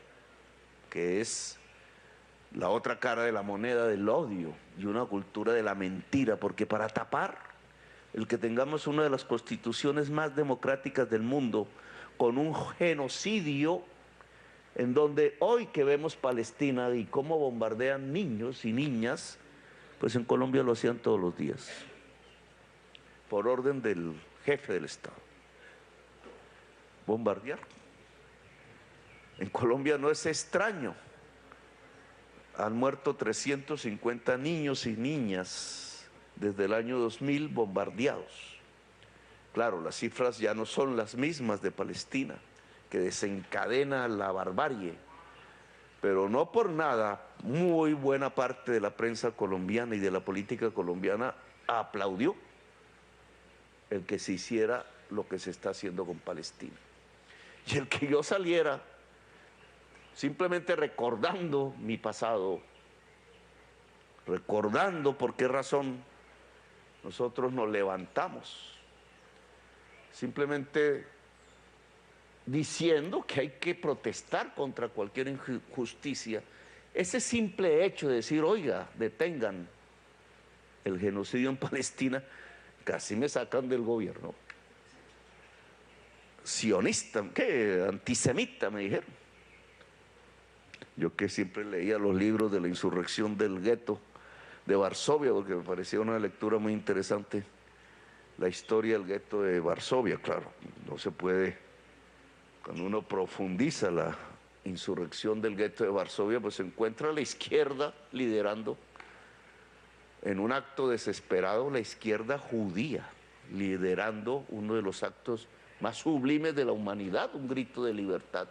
S6: que es la otra cara de la moneda del odio, y una cultura de la mentira, porque para tapar el que tengamos una de las constituciones más democráticas del mundo, con un genocidio, en donde hoy que vemos Palestina y cómo bombardean niños y niñas, pues en Colombia lo hacían todos los días, por orden del jefe del Estado. Bombardear. En Colombia no es extraño. Han muerto 350 niños y niñas desde el año 2000 bombardeados. Claro, las cifras ya no son las mismas de Palestina, que desencadena la barbarie, pero no por nada muy buena parte de la prensa colombiana y de la política colombiana aplaudió el que se hiciera lo que se está haciendo con Palestina. Y el que yo saliera simplemente recordando mi pasado, recordando por qué razón nosotros nos levantamos, simplemente diciendo que hay que protestar contra cualquier injusticia. Ese simple hecho de decir, oiga, detengan el genocidio en Palestina, casi me sacan del gobierno. Sionista, ¿qué? Antisemita, me dijeron. Yo que siempre leía los libros de la insurrección del gueto de Varsovia, porque me parecía una lectura muy interesante, la historia del gueto de Varsovia. Claro, no se puede, cuando uno profundiza la insurrección del gueto de Varsovia, pues se encuentra la izquierda liderando, en un acto desesperado, la izquierda judía, liderando uno de los actos más sublimes de la humanidad, un grito de libertad.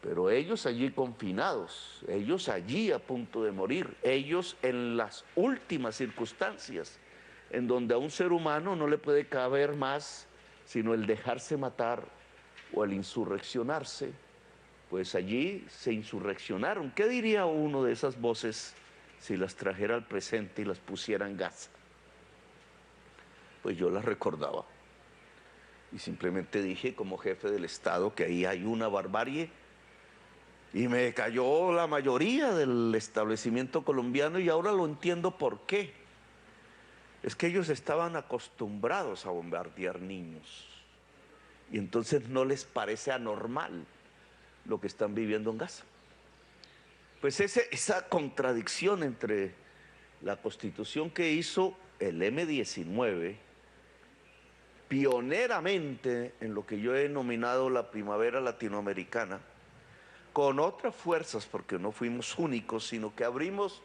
S6: Pero ellos allí confinados, ellos allí a punto de morir, ellos en las últimas circunstancias, en donde a un ser humano no le puede caber más sino el dejarse matar o el insurreccionarse, pues allí se insurreccionaron. ¿Qué diría uno de esas voces si las trajera al presente y las pusiera en Gaza? Pues yo las recordaba y simplemente dije como jefe del Estado que ahí hay una barbarie. Y me cayó la mayoría del establecimiento colombiano y ahora lo entiendo por qué. Es que ellos estaban acostumbrados a bombardear niños y entonces no les parece anormal lo que están viviendo en Gaza. Pues esa contradicción entre la Constitución que hizo el M-19, pioneramente en lo que yo he denominado la primavera latinoamericana, con otras fuerzas, porque no fuimos únicos, sino que abrimos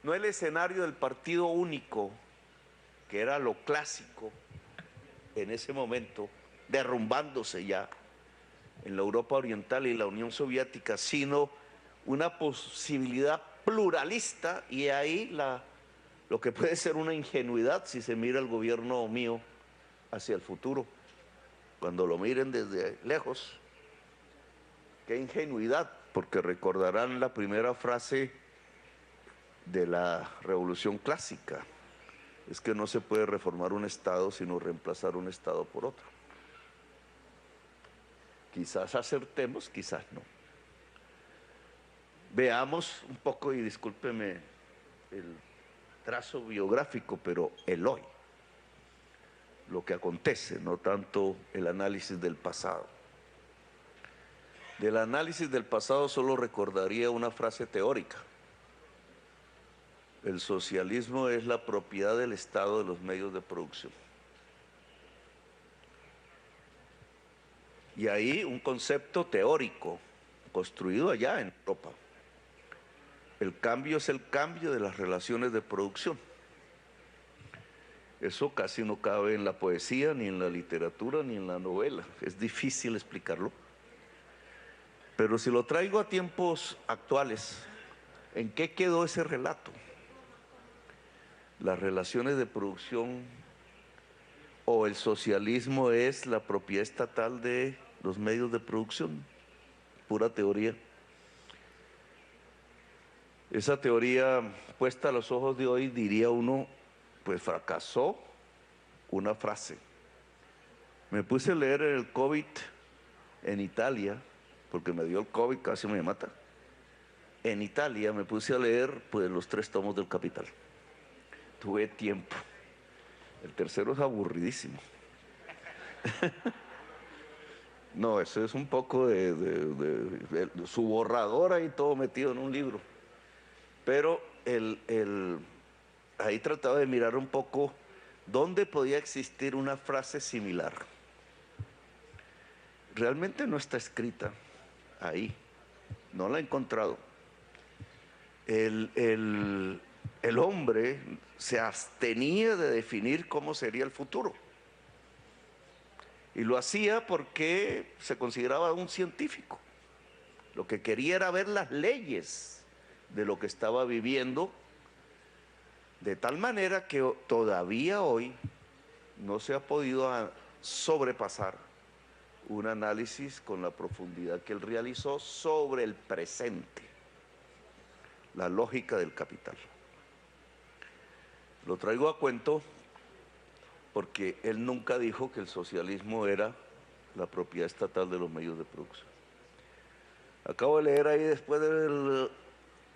S6: no el escenario del partido único, que era lo clásico en ese momento, derrumbándose ya en la Europa Oriental y la Unión Soviética, sino una posibilidad pluralista, y ahí la lo que puede ser una ingenuidad si se mira el gobierno mío hacia el futuro. Cuando lo miren desde lejos, qué ingenuidad, porque recordarán la primera frase de la Revolución Clásica, es que no se puede reformar un Estado sino reemplazar un Estado por otro. Quizás acertemos, quizás no. Veamos un poco, y discúlpeme el trazo biográfico, pero el hoy, lo que acontece, no tanto el análisis del pasado. Del análisis del pasado solo recordaría una frase teórica. El socialismo es la propiedad del Estado de los medios de producción. Y ahí un concepto teórico construido allá en Europa. El cambio es el cambio de las relaciones de producción. Eso casi no cabe en la poesía, ni en la literatura, ni en la novela. Es difícil explicarlo. Pero si lo traigo a tiempos actuales, ¿en qué quedó ese relato? Las relaciones de producción o el socialismo es la propiedad estatal de los medios de producción. Pura teoría. Esa teoría puesta a los ojos de hoy, diría uno, pues fracasó. Una frase. Me puse a leer el COVID en Italia, porque me dio el COVID, casi me mata. En Italia me puse a leer pues los 3 tomos del Capital. Tuve tiempo. El tercero es aburridísimo. No, eso es un poco de su borrador y todo metido en un libro. Pero ahí trataba de mirar un poco dónde podía existir una frase similar. Realmente no está escrita ahí, no la he encontrado. El hombre se abstenía de definir cómo sería el futuro. Y lo hacía porque se consideraba un científico. Lo que quería era ver las leyes de lo que estaba viviendo, de tal manera que todavía hoy no se ha podido sobrepasar un análisis con la profundidad que él realizó sobre el presente, la lógica del capital. Lo traigo a cuento porque él nunca dijo que el socialismo era la propiedad estatal de los medios de producción. Acabo de leer ahí, después de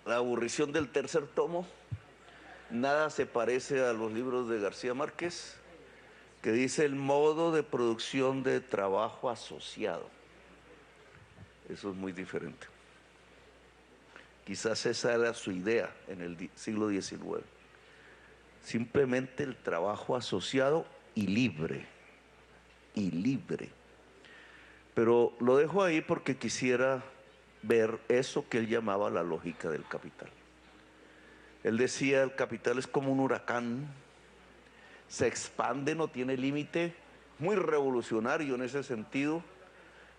S6: la aburrición del tercer tomo, nada se parece a los libros de García Márquez, que dice el modo de producción de trabajo asociado. Eso es muy diferente. Quizás esa era su idea en el siglo XIX. Simplemente el trabajo asociado y libre. Y libre. Pero lo dejo ahí porque quisiera ver eso que él llamaba la lógica del capital. Él decía, el capital es como un huracán, se expande, no tiene límite, muy revolucionario en ese sentido,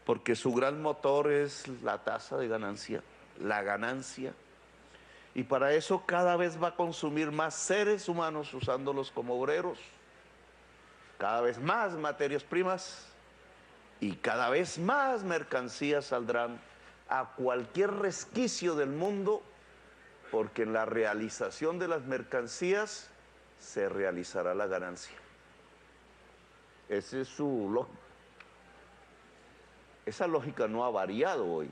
S6: porque su gran motor es la tasa de ganancia, la ganancia, y para eso cada vez va a consumir más seres humanos usándolos como obreros, cada vez más materias primas y cada vez más mercancías saldrán a cualquier resquicio del mundo, porque en la realización de las mercancías se realizará la ganancia. Esa es su lógica. Esa lógica no ha variado hoy.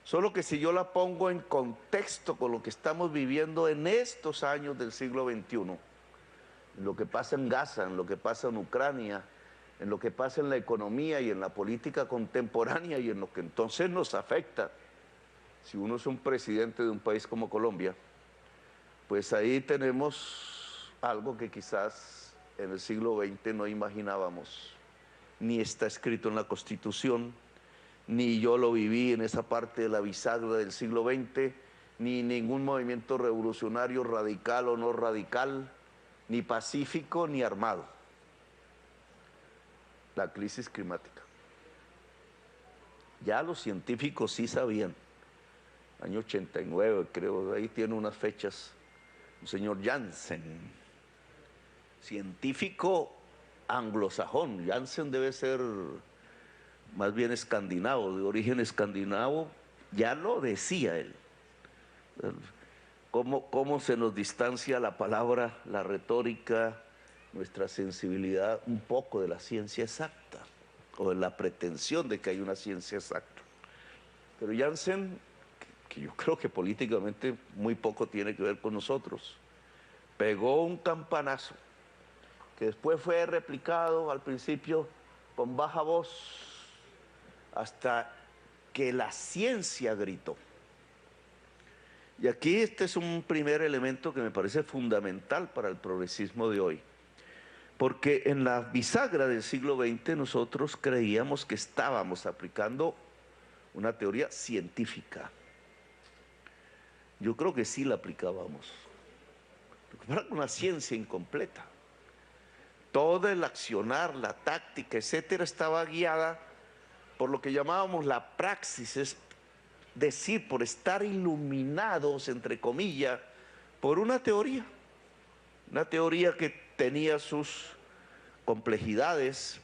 S6: Solo que si yo la pongo en contexto con lo que estamos viviendo en estos años del siglo XXI, en lo que pasa en Gaza, en lo que pasa en Ucrania, en lo que pasa en la economía y en la política contemporánea y en lo que entonces nos afecta, si uno es un presidente de un país como Colombia, pues ahí tenemos algo que quizás en el siglo XX no imaginábamos, ni está escrito en la Constitución, ni yo lo viví en esa parte de la bisagra del siglo XX, ni ningún movimiento revolucionario radical o no radical, ni pacífico ni armado. La crisis climática. Ya los científicos sí sabían, año 89 creo, ahí tiene unas fechas un señor Janssen, científico anglosajón. Janssen debe ser más bien escandinavo, de origen escandinavo, ya lo decía él. ¿Cómo se nos distancia la palabra, la retórica, nuestra sensibilidad un poco de la ciencia exacta o de la pretensión de que hay una ciencia exacta? Pero Janssen, que yo creo que políticamente muy poco tiene que ver con nosotros, pegó un campanazo que después fue replicado al principio con baja voz hasta que la ciencia gritó. Y aquí este es un primer elemento que me parece fundamental para el progresismo de hoy, porque en la bisagra del siglo XX nosotros creíamos que estábamos aplicando una teoría científica. Yo creo que sí la aplicábamos, porque era una ciencia incompleta. Todo el accionar, la táctica, etcétera, estaba guiada por lo que llamábamos la praxis, es decir, por estar iluminados, entre comillas, por una teoría que tenía sus complejidades,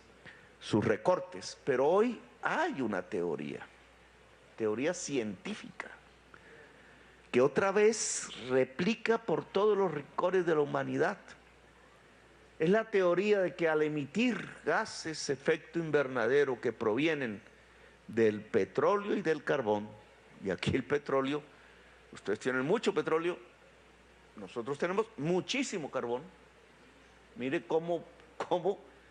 S6: sus recortes, pero hoy hay una teoría científica, que otra vez replica por todos los rincones de la humanidad. Es la teoría de que al emitir gases efecto invernadero que provienen del petróleo y del carbón, y aquí el petróleo, ustedes tienen mucho petróleo, nosotros tenemos muchísimo carbón. Mire cómo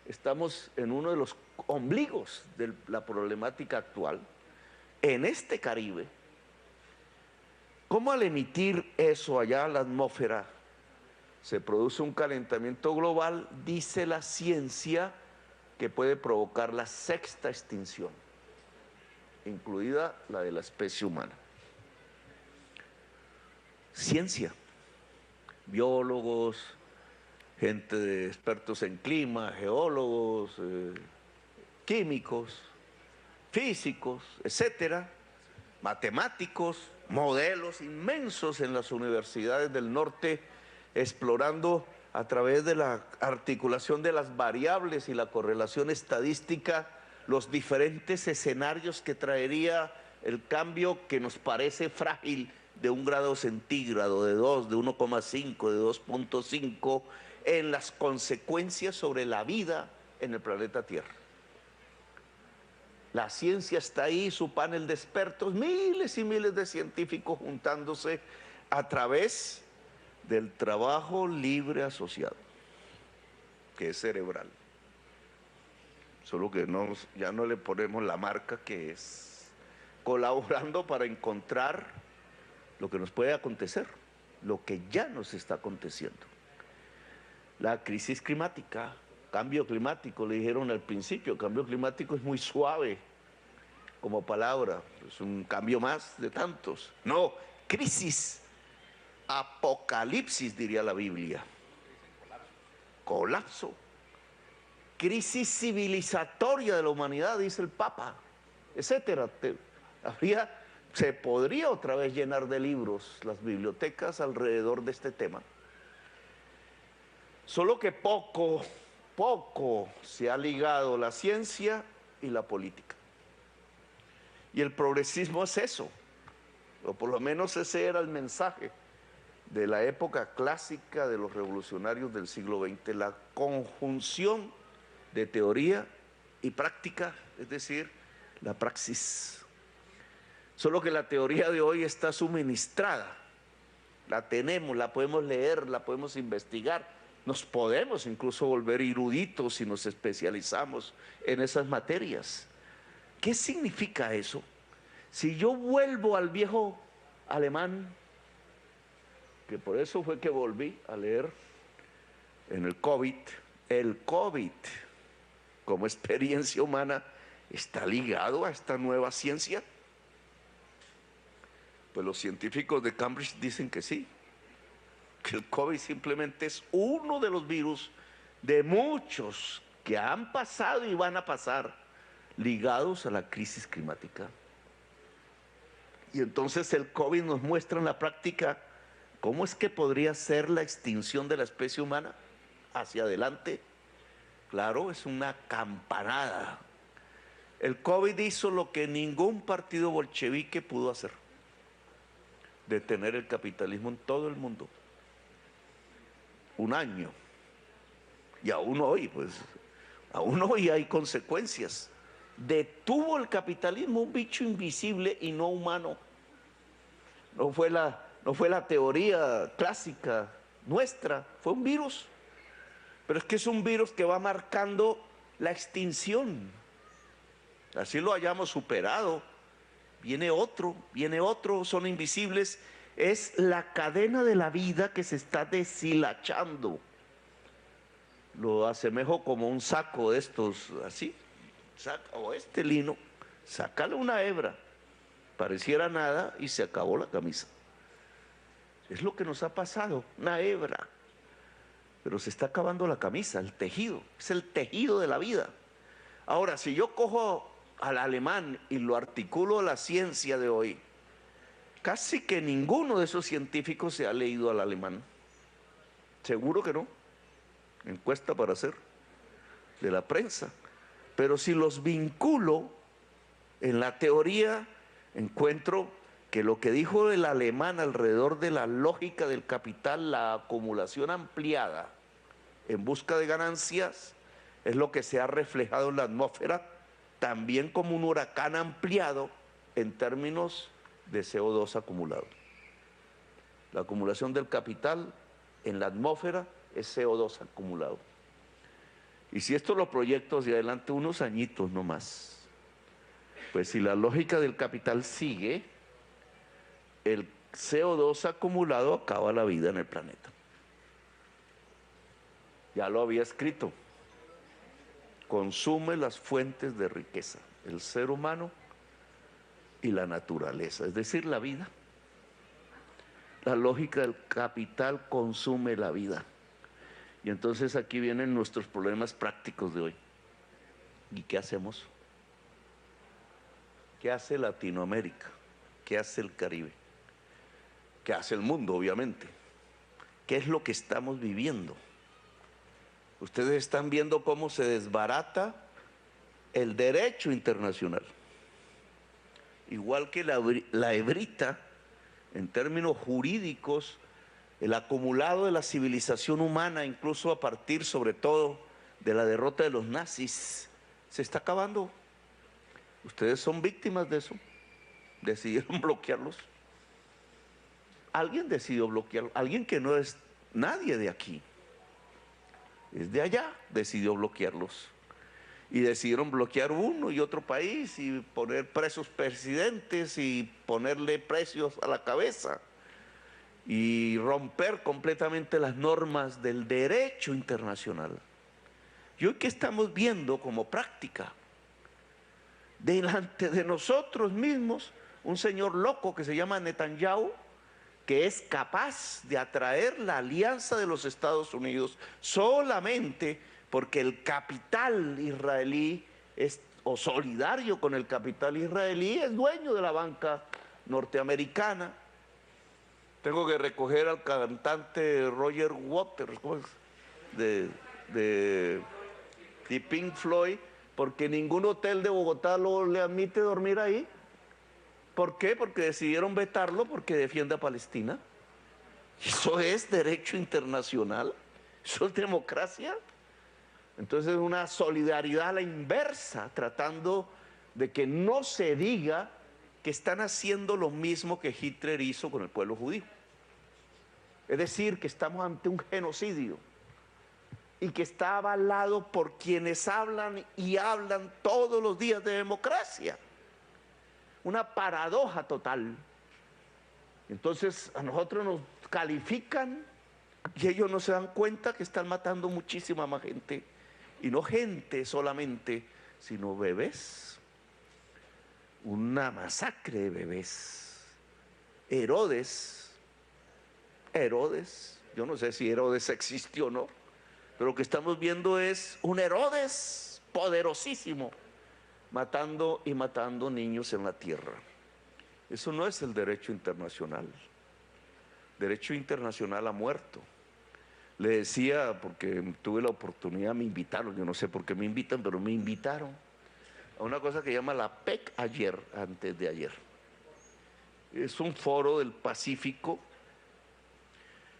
S6: estamos en uno de los ombligos de la problemática actual, en este Caribe. Cómo al emitir eso allá a la atmósfera se produce un calentamiento global, dice la ciencia, que puede provocar la sexta extinción, incluida la de la especie humana. Ciencia, biólogos, gente de expertos en clima, geólogos, químicos, físicos, etcétera, matemáticos, modelos inmensos en las universidades del norte, explorando a través de la articulación de las variables y la correlación estadística los diferentes escenarios que traería el cambio que nos parece frágil de 1 grado centígrado, de 2, de 1,5, de 2,5, en las consecuencias sobre la vida en el planeta Tierra. La ciencia está ahí, su panel de expertos, miles y miles de científicos juntándose a través del trabajo libre asociado, que es cerebral. Solo que ya no le ponemos la marca, que es colaborando para encontrar lo que nos puede acontecer, lo que ya nos está aconteciendo. La crisis climática, cambio climático, le dijeron al principio, cambio climático es muy suave como palabra, es un cambio más de tantos. No, crisis, apocalipsis diría la Biblia, colapso, crisis civilizatoria de la humanidad, dice el Papa, etcétera. Se podría otra vez llenar de libros las bibliotecas alrededor de este tema. Solo que poco se ha ligado la ciencia y la política. Y el progresismo es eso, o por lo menos ese era el mensaje de la época clásica de los revolucionarios del siglo XX, la conjunción de teoría y práctica, es decir, la praxis. Solo que la teoría de hoy está suministrada, la tenemos, la podemos leer, la podemos investigar, nos podemos incluso volver eruditos si nos especializamos en esas materias. ¿Qué significa eso? Si yo vuelvo al viejo alemán, que por eso fue que volví a leer en el COVID como experiencia humana está ligado a esta nueva ciencia. Pues los científicos de Cambridge dicen que sí, que el COVID simplemente es uno de los virus de muchos que han pasado y van a pasar ligados a la crisis climática. Y entonces el COVID nos muestra en la práctica ¿Cómo es que podría ser la extinción de la especie humana hacia adelante? Claro, es una campanada. El COVID hizo lo que ningún partido bolchevique pudo hacer: detener el capitalismo en todo el mundo. Un año. Y aún hoy, pues, aún hoy hay consecuencias. Detuvo el capitalismo un bicho invisible y no humano. No fue la teoría clásica nuestra, fue un virus. Pero es que es un virus que va marcando la extinción. Así lo hayamos superado. Viene otro, son invisibles. Es la cadena de la vida que se está deshilachando. Lo asemejo como un saco de estos, así, o este lino, sácale una hebra, pareciera nada y se acabó la camisa. Es lo que nos ha pasado, una hebra, pero se está acabando la camisa, el tejido, es el tejido de la vida. Ahora, si yo cojo al alemán y lo articulo a la ciencia de hoy, casi que ninguno de esos científicos se ha leído al alemán. Seguro que no. Encuesta para hacer de la prensa. Pero si los vinculo en la teoría, encuentro que lo que dijo el alemán alrededor de la lógica del capital, la acumulación ampliada en busca de ganancias, es lo que se ha reflejado en la atmósfera, también como un huracán ampliado en términos de CO2 acumulado. La acumulación del capital en la atmósfera es CO2 acumulado. Y si esto lo proyecto hacia adelante unos añitos no más, pues si la lógica del capital sigue, el CO2 acumulado acaba la vida en el planeta. Ya lo había escrito. Consume las fuentes de riqueza, el ser humano y la naturaleza, es decir, la vida. La lógica del capital consume la vida. Y entonces aquí vienen nuestros problemas prácticos de hoy. ¿Y qué hacemos? ¿Qué hace Latinoamérica? ¿Qué hace el Caribe? ¿Qué hace el mundo, obviamente? ¿Qué es lo que estamos viviendo? Ustedes están viendo cómo se desbarata el derecho internacional. Igual que la hebrita, en términos jurídicos, el acumulado de la civilización humana, incluso a partir sobre todo de la derrota de los nazis, se está acabando. Ustedes son víctimas de eso. Decidieron bloquearlos. Alguien decidió bloquearlos. Alguien que no es nadie de aquí, es de allá, decidió bloquearlos. Y decidieron bloquear uno y otro país y poner presos presidentes y ponerle precios a la cabeza y romper completamente las normas del derecho internacional. Y hoy, ¿qué estamos viendo como práctica? Delante de nosotros mismos, un señor loco que se llama Netanyahu, que es capaz de atraer la alianza de los Estados Unidos solamente porque el capital israelí o solidario con el capital israelí, es dueño de la banca norteamericana. Tengo que recoger al cantante Roger Waters, ¿cómo es? de Pink Floyd, porque ningún hotel de Bogotá le admite dormir ahí. ¿Por qué? Porque decidieron vetarlo porque defiende a Palestina. Eso es derecho internacional, eso es democracia. Entonces es una solidaridad a la inversa, tratando de que no se diga que están haciendo lo mismo que Hitler hizo con el pueblo judío. Es decir, que estamos ante un genocidio y que está avalado por quienes hablan y hablan todos los días de democracia. Una paradoja total. Entonces a nosotros nos califican y ellos no se dan cuenta que están matando muchísima más gente. Y no gente solamente, sino bebés. Una masacre de bebés. Herodes, yo no sé si Herodes existió o no, pero lo que estamos viendo es un Herodes poderosísimo, matando y matando niños en la tierra. Eso no es el derecho internacional. derecho internacional ha muerto. Le decía, porque tuve la oportunidad, me invitaron, yo no sé por qué me invitan, pero me invitaron a una cosa que llama la PEC ayer, antes de ayer. Es un foro del Pacífico.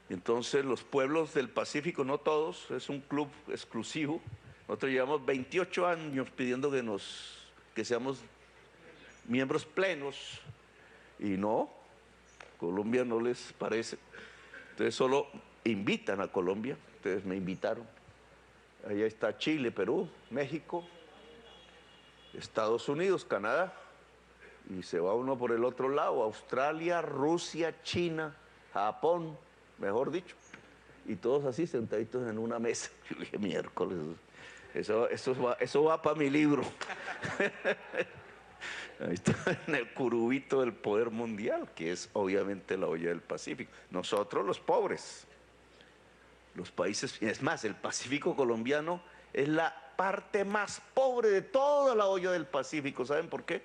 S6: Entonces los pueblos del Pacífico, no todos, es un club exclusivo. Nosotros llevamos 28 años pidiendo que seamos miembros plenos y no, Colombia no les parece. Entonces solo invitan a Colombia, ustedes me invitaron. Allá está Chile, Perú, México, Estados Unidos, Canadá, y se va uno por el otro lado, Australia, Rusia, China, Japón, mejor dicho, y todos así sentaditos en una mesa. Yo dije, miércoles, eso va para mi libro. Ahí está, en el curubito del poder mundial, que es obviamente la olla del Pacífico. Nosotros los pobres, los países, es más, el Pacífico colombiano es la parte más pobre de toda la olla del Pacífico. ¿Saben por qué?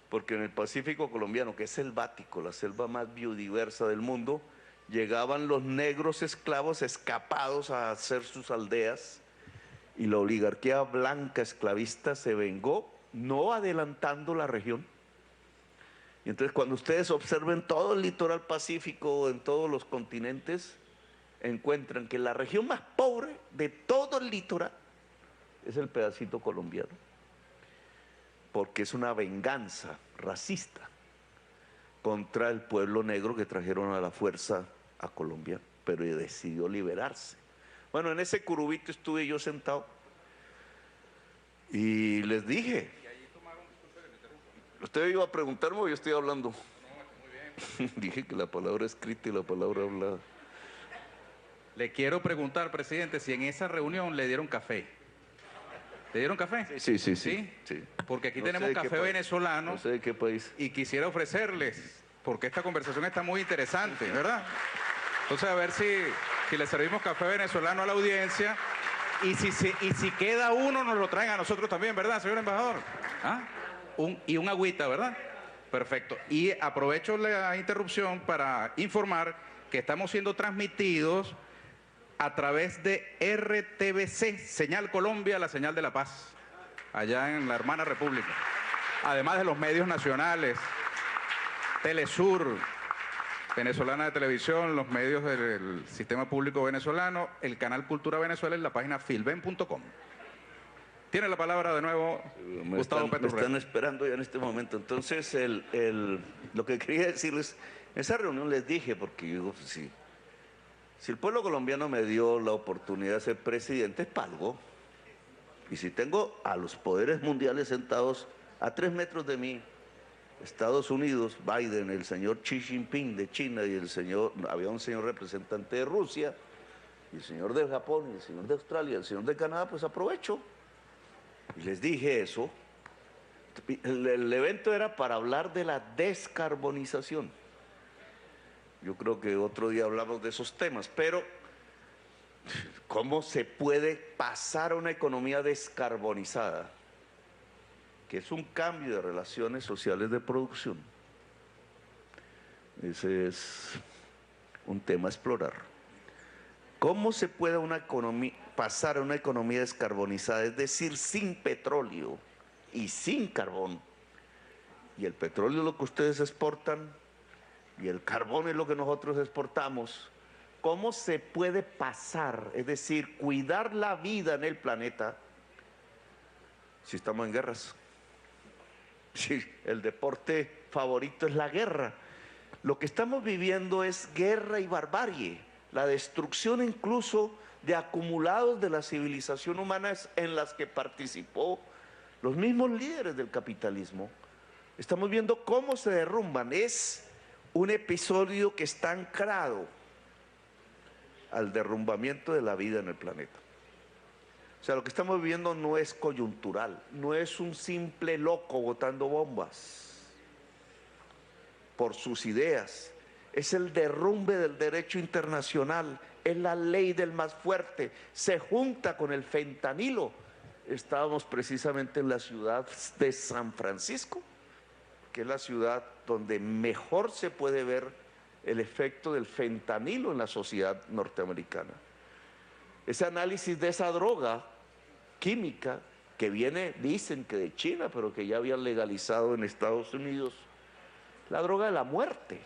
S6: Porque en el Pacífico colombiano, que es selvático, la selva más biodiversa del mundo, llegaban los negros esclavos escapados a hacer sus aldeas, y la oligarquía blanca esclavista se vengó, no adelantando la región. Y entonces cuando ustedes observen todo el litoral pacífico en todos los continentes, encuentran que la región más pobre de todo el litoral es el pedacito colombiano, porque es una venganza racista contra el pueblo negro que trajeron a la fuerza a Colombia, pero decidió liberarse. Bueno, en ese curubito estuve yo sentado y les dije, usted iba a preguntarme o yo estoy hablando. Dije que la palabra escrita y la palabra hablada.
S5: Le quiero preguntar, presidente, si en esa reunión le dieron café. ¿Le dieron café?
S6: Sí.
S5: Porque aquí
S6: No
S5: tenemos
S6: sé de qué
S5: café
S6: país.
S5: venezolano.
S6: No sé de qué país.
S5: Y quisiera ofrecerles, porque esta conversación está muy interesante, ¿verdad? Entonces, a ver si le servimos café venezolano a la audiencia, y si queda uno, nos lo traen a nosotros también, ¿verdad, señor embajador? ¿Ah? Y un agüita, ¿verdad? Perfecto. Y aprovecho la interrupción para informar que estamos siendo transmitidos a través de RTBC, Señal Colombia, la señal de la paz, allá en la hermana República. Además de los medios nacionales, Telesur, Venezolana de Televisión, los medios del sistema público venezolano, el canal Cultura Venezuela y la página filben.com. Tiene la palabra de nuevo Gustavo Petro.
S6: Me están esperando ya en este momento. Entonces, lo que quería decirles, en esa reunión les dije, porque digo, si el pueblo colombiano me dio la oportunidad de ser presidente, es para algo. Y si tengo a los poderes mundiales sentados a 3 metros de mí, Estados Unidos, Biden, el señor Xi Jinping de China y había un señor representante de Rusia, y el señor de Japón, y el señor de Australia, y el señor de Canadá, pues aprovecho. Y les dije eso. El evento era para hablar de la descarbonización. Yo creo que otro día hablamos de esos temas, pero ¿cómo se puede pasar a una economía descarbonizada? Que es un cambio de relaciones sociales de producción. Ese es un tema a explorar. ¿Cómo se puede pasar a una economía descarbonizada? Es decir, sin petróleo y sin carbón. Y el petróleo es lo que ustedes exportan y el carbón es lo que nosotros exportamos. ¿Cómo se puede pasar, es decir, cuidar la vida en el planeta si estamos en guerras? Si el deporte favorito es la guerra. Lo que estamos viviendo es guerra y barbarie, la destrucción incluso de acumulados de la civilización humana en las que participó los mismos líderes del capitalismo. Estamos viendo cómo se derrumban. Es un episodio que está anclado al derrumbamiento de la vida en el planeta. O sea, lo que estamos viviendo no es coyuntural, no es un simple loco botando bombas por sus ideas, es el derrumbe del derecho internacional, es la ley del más fuerte, se junta con el fentanilo. Estábamos precisamente en la ciudad de San Francisco, que es la ciudad donde mejor se puede ver el efecto del fentanilo en la sociedad norteamericana. Ese análisis de esa droga química que viene, dicen que de China, pero que ya habían legalizado en Estados Unidos, la droga de la muerte.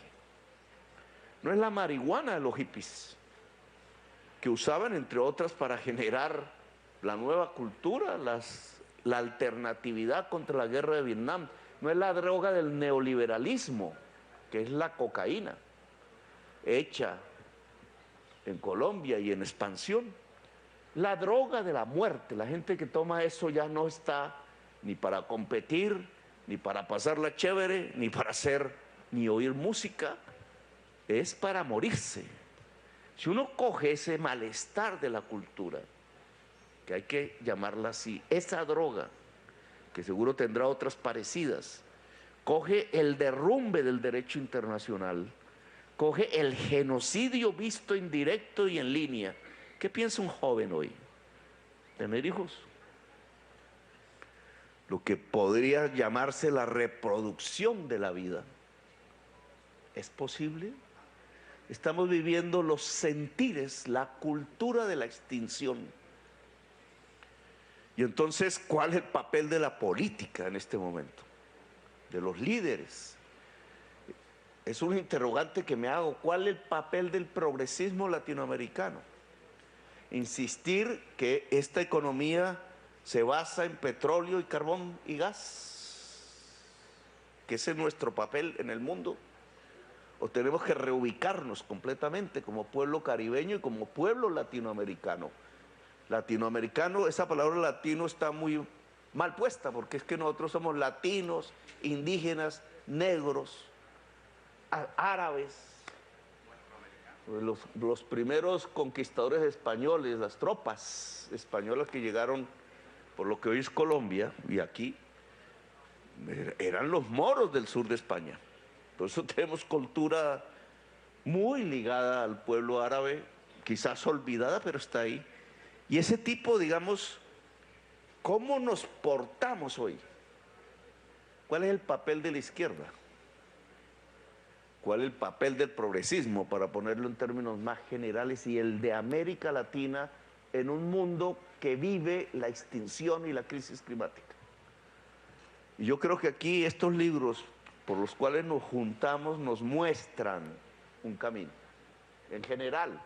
S6: No es la marihuana de los hippies, que usaban entre otras para generar la nueva cultura, la alternatividad contra la guerra de Vietnam. No es la droga del neoliberalismo, que es la cocaína, hecha en Colombia y en expansión. La droga de la muerte, la gente que toma eso ya no está ni para competir, ni para pasarla chévere, ni para hacer, ni oír música, es para morirse. Si uno coge ese malestar de la cultura, que hay que llamarla así, esa droga, que seguro tendrá otras parecidas, coge el derrumbe del derecho internacional, coge el genocidio visto en directo y en línea. ¿Qué piensa un joven hoy? ¿Tener hijos? Lo que podría llamarse la reproducción de la vida. ¿Es posible? Estamos viviendo los sentires, la cultura de la extinción. Y entonces, ¿cuál es el papel de la política en este momento? De los líderes. Es un interrogante que me hago. ¿Cuál es el papel del progresismo latinoamericano? Insistir que esta economía se basa en petróleo y carbón y gas, que ese es nuestro papel en el mundo, o tenemos que reubicarnos completamente como pueblo caribeño y como pueblo latinoamericano. Latinoamericano, esa palabra latino está muy mal puesta, porque es que nosotros somos latinos, indígenas, negros, árabes. Los primeros conquistadores españoles, las tropas españolas que llegaron por lo que hoy es Colombia y aquí, eran los moros del sur de España. Por eso tenemos cultura muy ligada al pueblo árabe, quizás olvidada, pero está ahí. Y ese tipo, digamos, ¿cómo nos portamos hoy? ¿Cuál es el papel de la izquierda? ¿Cuál es el papel del progresismo, para ponerlo en términos más generales, y el de América Latina en un mundo que vive la extinción y la crisis climática? Y yo creo que aquí estos libros por los cuales nos juntamos nos muestran un camino, en general,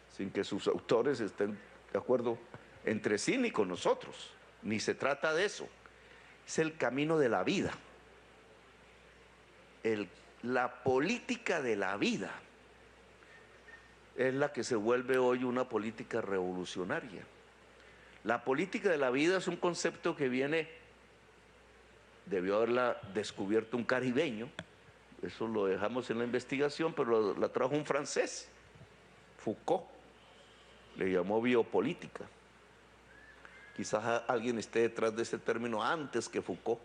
S6: sin que sus autores estén de acuerdo entre sí ni con nosotros, ni se trata de eso. Es el camino de la vida, la política de la vida es la que se vuelve hoy una política revolucionaria. La política de la vida es un concepto que debió haberla descubierto un caribeño, eso lo dejamos en la investigación, pero la trajo un francés, Foucault, le llamó biopolítica. Quizás alguien esté detrás de ese término antes que Foucault.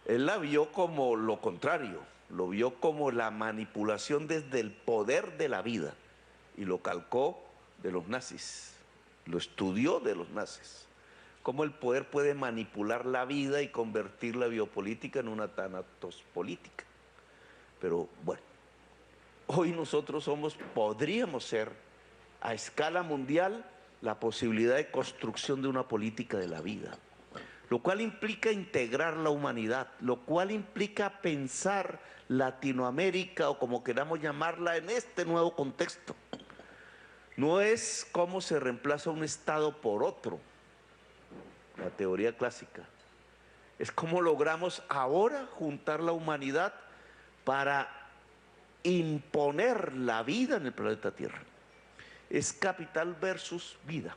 S6: Él la vio como lo contrario, lo vio como la manipulación desde el poder de la vida y lo calcó de los nazis, lo estudió de los nazis. Cómo el poder puede manipular la vida y convertir la biopolítica en una tanatospolítica. Pero bueno, hoy nosotros podríamos ser a escala mundial la posibilidad de construcción de una política de la vida, lo cual implica integrar la humanidad, lo cual implica pensar Latinoamérica, o como queramos llamarla, en este nuevo contexto. No es cómo se reemplaza un Estado por otro, la teoría clásica. Es cómo logramos ahora juntar la humanidad para imponer la vida en el planeta Tierra. Es capital versus vida.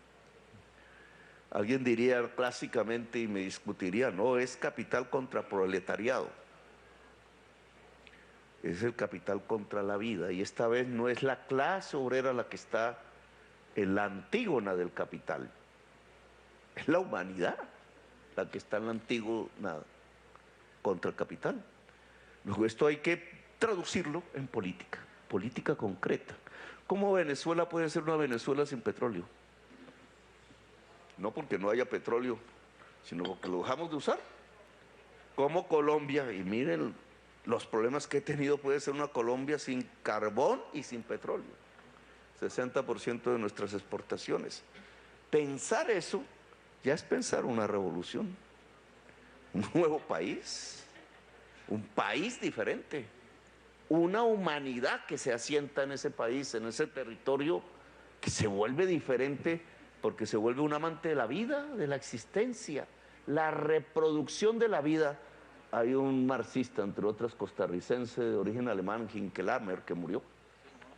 S6: Alguien diría clásicamente y me discutiría, no, es capital contra proletariado. Es el capital contra la vida, y esta vez no es la clase obrera la que está en la antígona del capital. Es la humanidad la que está en la antígona contra el capital. Luego esto hay que traducirlo en política, política concreta. ¿Cómo Venezuela puede ser una Venezuela sin petróleo? No porque no haya petróleo, sino porque lo dejamos de usar. Como Colombia, y miren los problemas que he tenido puede ser una Colombia sin carbón y sin petróleo. 60% de nuestras exportaciones. Pensar eso ya es pensar una revolución, un nuevo país, un país diferente, una humanidad que se asienta en ese país, en ese territorio, que se vuelve diferente porque se vuelve un amante de la vida, de la existencia, la reproducción de la vida. Hay un marxista, entre otras costarricense, de origen alemán, Hinkelhammer, que murió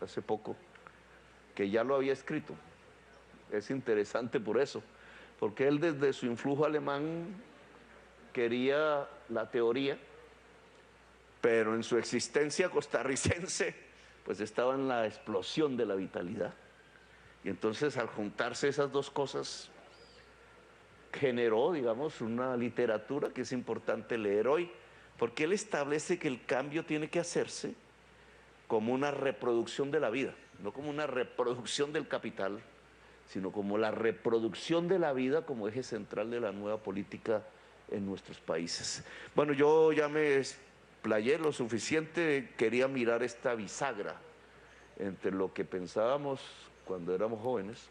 S6: hace poco, que ya lo había escrito. Es interesante por eso, porque él desde su influjo alemán quería la teoría, pero en su existencia costarricense pues estaba en la explosión de la vitalidad. Y entonces al juntarse esas dos cosas generó, digamos, una literatura que es importante leer hoy, porque él establece que el cambio tiene que hacerse como una reproducción de la vida, no como una reproducción del capital, sino como la reproducción de la vida como eje central de la nueva política en nuestros países. Bueno, yo ya me explayé lo suficiente, quería mirar esta bisagra entre lo que pensábamos cuando éramos jóvenes,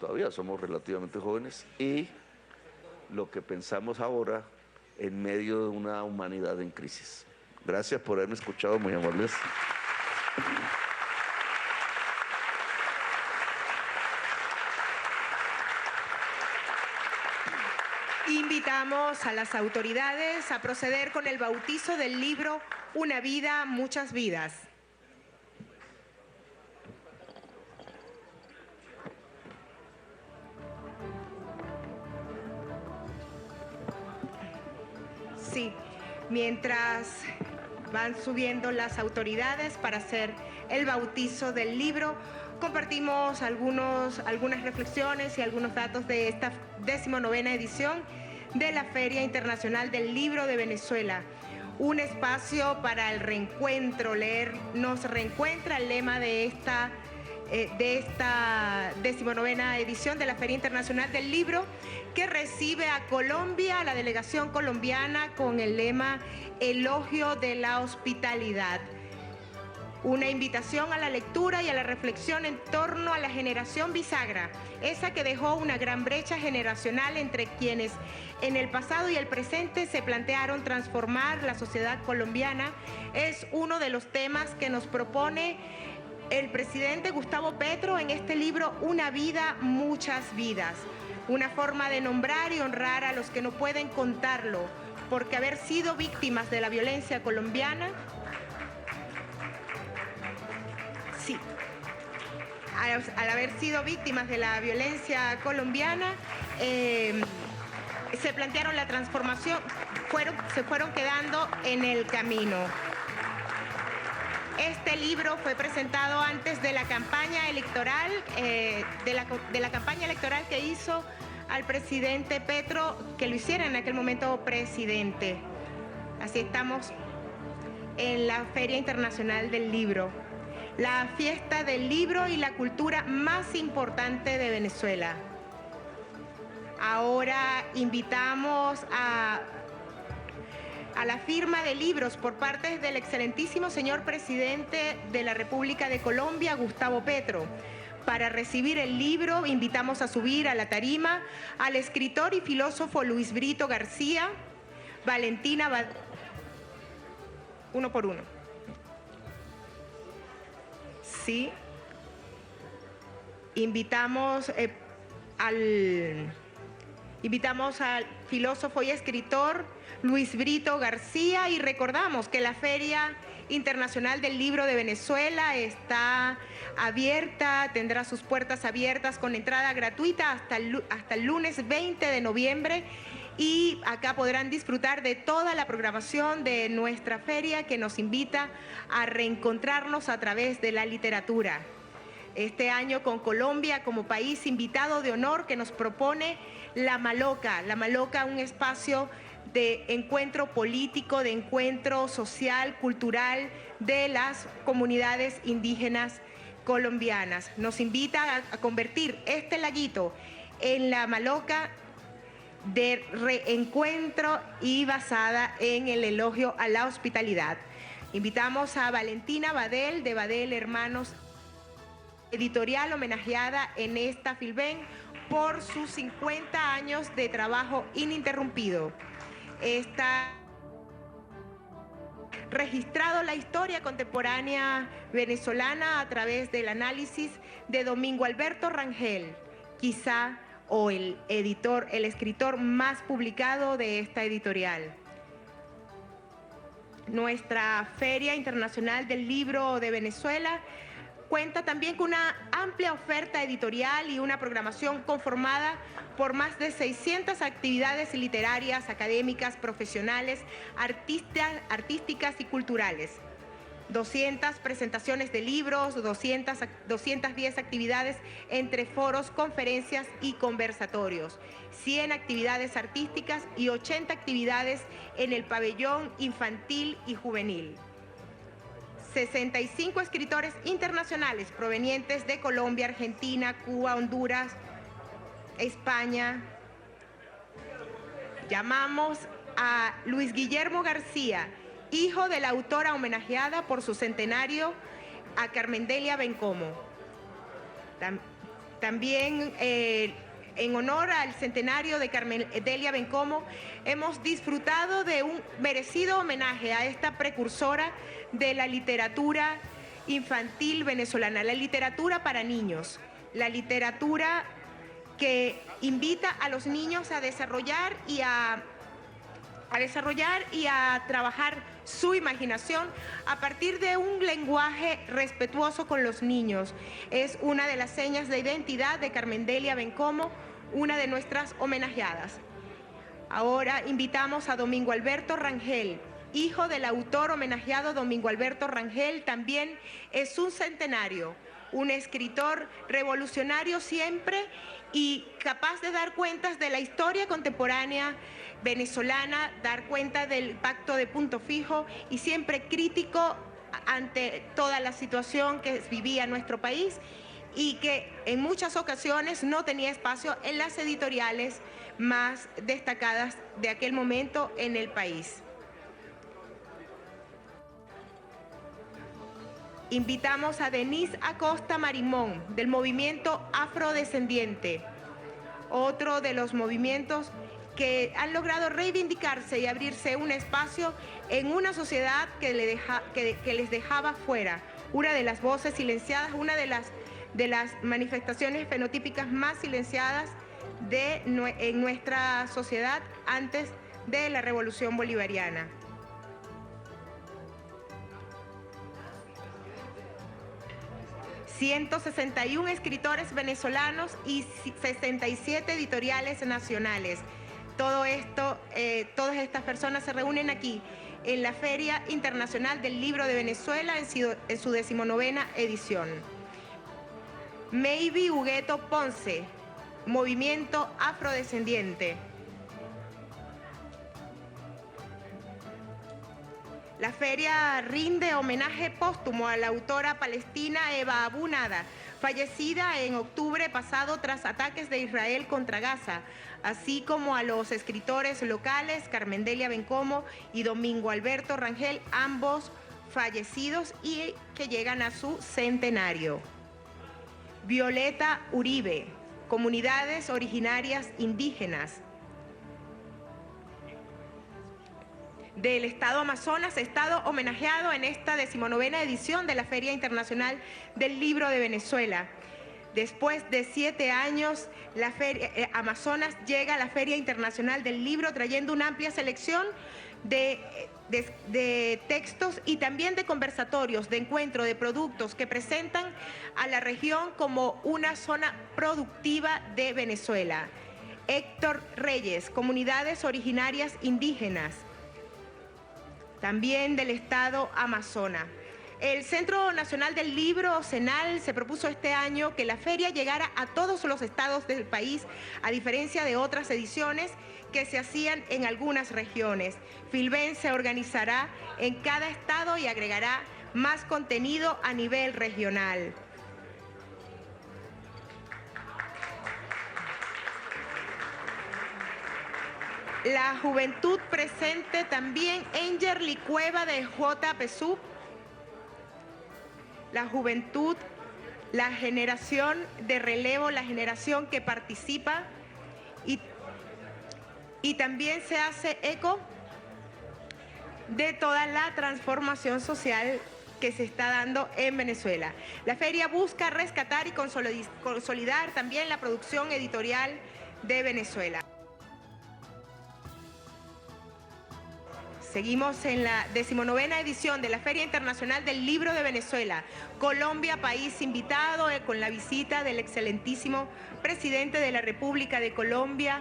S6: todavía somos relativamente jóvenes, y lo que pensamos ahora en medio de una humanidad en crisis. Gracias por haberme escuchado, muy amables.
S2: Invitamos a las autoridades a proceder con el bautizo del libro Una vida, muchas vidas. Sí, mientras van subiendo las autoridades para hacer el bautizo del libro, compartimos algunas reflexiones y algunos datos de esta 19ª edición de la Feria Internacional del Libro de Venezuela. Un espacio para el reencuentro, leer nos reencuentra, el lema de esta 19ª edición de la Feria Internacional del Libro, que recibe a Colombia, a la delegación colombiana, con el lema Elogio de la Hospitalidad. Una invitación a la lectura y a la reflexión en torno a la generación bisagra, esa que dejó una gran brecha generacional entre quienes en el pasado y el presente se plantearon transformar la sociedad colombiana. Es uno de los temas que nos propone el presidente Gustavo Petro en este libro Una vida, muchas vidas. Una forma de nombrar y honrar a los que no pueden contarlo, porque haber sido víctimas de la violencia colombiana, sí, al haber sido víctimas de la violencia colombiana, se plantearon la transformación, se fueron quedando en el camino. Este libro fue presentado antes de la campaña electoral, de la campaña electoral que hizo al presidente Petro, que lo hiciera en aquel momento presidente. Así estamos en la Feria Internacional del Libro, la fiesta del libro y la cultura más importante de Venezuela. Ahora invitamos a la firma de libros por parte del excelentísimo señor presidente de la República de Colombia, Gustavo Petro. Para recibir el libro, invitamos a subir a la tarima al escritor y filósofo Luis Brito García, Valentina uno por uno. Sí. Invitamos al filósofo y escritor Luis Brito García, y recordamos que la Feria Internacional del Libro de Venezuela está abierta, tendrá sus puertas abiertas con entrada gratuita hasta el lunes 20 de noviembre, y acá podrán disfrutar de toda la programación de nuestra feria, que nos invita a reencontrarnos a través de la literatura. Este año con Colombia como país invitado de honor, que nos propone La Maloca, un espacio de encuentro político, de encuentro social, cultural de las comunidades indígenas colombianas. Nos invita a convertir este laguito en La Maloca de reencuentro y basada en el elogio a la hospitalidad. Invitamos a Valentina Badel, de Badel Hermanos, editorial homenajeada en esta Filben por sus 50 años de trabajo ininterrumpido. Está registrado la historia contemporánea venezolana a través del análisis de Domingo Alberto Rangel, quizá el escritor más publicado de esta editorial. Nuestra Feria Internacional del Libro de Venezuela cuenta también con una amplia oferta editorial y una programación conformada por más de 600 actividades literarias, académicas, profesionales, artísticas y culturales. 200 presentaciones de libros, 210 actividades entre foros, conferencias y conversatorios, 100 actividades artísticas y 80 actividades en el pabellón infantil y juvenil. 65 escritores internacionales provenientes de Colombia, Argentina, Cuba, Honduras, España. Llamamos a Luis Guillermo García, hijo de la autora homenajeada por su centenario, a Carmendelia Bencomo. También en honor al centenario de Carmendelia Bencomo, hemos disfrutado de un merecido homenaje a esta precursora de la literatura infantil venezolana, la literatura para niños, la literatura que invita a los niños a desarrollar y a trabajar su imaginación a partir de un lenguaje respetuoso con los niños. Es una de las señas de identidad de Carmendelia Bencomo, una de nuestras homenajeadas. Ahora invitamos a Domingo Alberto Rangel, hijo del autor homenajeado Domingo Alberto Rangel. También es un centenario, un escritor revolucionario siempre y capaz de dar cuentas de la historia contemporánea venezolana, dar cuenta del pacto de Punto Fijo y siempre crítico ante toda la situación que vivía nuestro país y que en muchas ocasiones no tenía espacio en las editoriales más destacadas de aquel momento en el país. Invitamos a Denise Acosta Marimón, del movimiento afrodescendiente, otro de los movimientos que han logrado reivindicarse y abrirse un espacio en una sociedad que les dejaba fuera, una de las voces silenciadas, una de las manifestaciones fenotípicas más silenciadas en nuestra sociedad antes de la Revolución Bolivariana. ...161 escritores venezolanos y 67 editoriales nacionales. Todo esto, todas estas personas se reúnen aquí en la Feria Internacional del Libro de Venezuela en su 19ª edición. Maybe Hugueto Ponce, movimiento afrodescendiente. La feria rinde homenaje póstumo a la autora palestina Eva Abu Nada, fallecida en octubre pasado tras ataques de Israel contra Gaza, así como a los escritores locales Carmendelia Bencomo y Domingo Alberto Rangel, ambos fallecidos y que llegan a su centenario. Violeta Uribe, comunidades originarias indígenas del Estado Amazonas, estado homenajeado en esta 19ª edición de la Feria Internacional del Libro de Venezuela. Después de 7 años, la Feria Amazonas llega a la Feria Internacional del Libro trayendo una amplia selección de textos y también de conversatorios, de encuentro, de productos que presentan a la región como una zona productiva de Venezuela. Héctor Reyes, comunidades originarias indígenas, también del Estado Amazonas. El Centro Nacional del Libro, CENAL, se propuso este año que la feria llegara a todos los estados del país, a diferencia de otras ediciones que se hacían en algunas regiones. Filben se organizará en cada estado y agregará más contenido a nivel regional. La juventud presente también, Engerly Cueva de JPSUB. La juventud, la generación de relevo, la generación que participa y también se hace eco de toda la transformación social que se está dando en Venezuela. La feria busca rescatar y consolidar también la producción editorial de Venezuela. Seguimos en la 19ª edición de la Feria Internacional del Libro de Venezuela. Colombia, país invitado, con la visita del excelentísimo presidente de la República de Colombia,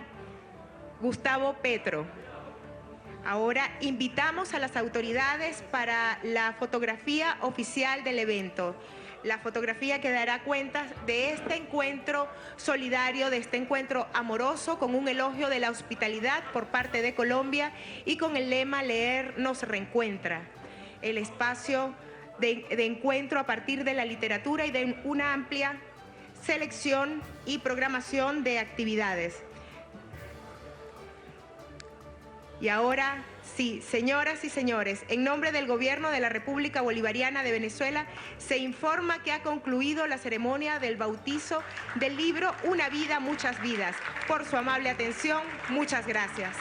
S2: Gustavo Petro. Ahora invitamos a las autoridades para la fotografía oficial del evento. La fotografía que dará cuenta de este encuentro solidario, de este encuentro amoroso, con un elogio de la hospitalidad por parte de Colombia y con el lema Leer nos reencuentra. El espacio de encuentro a partir de la literatura y de una amplia selección y programación de actividades. Y ahora, sí, señoras y señores, en nombre del Gobierno de la República Bolivariana de Venezuela, se informa que ha concluido la ceremonia del bautizo del libro Una vida, muchas vidas. Por su amable atención, muchas gracias.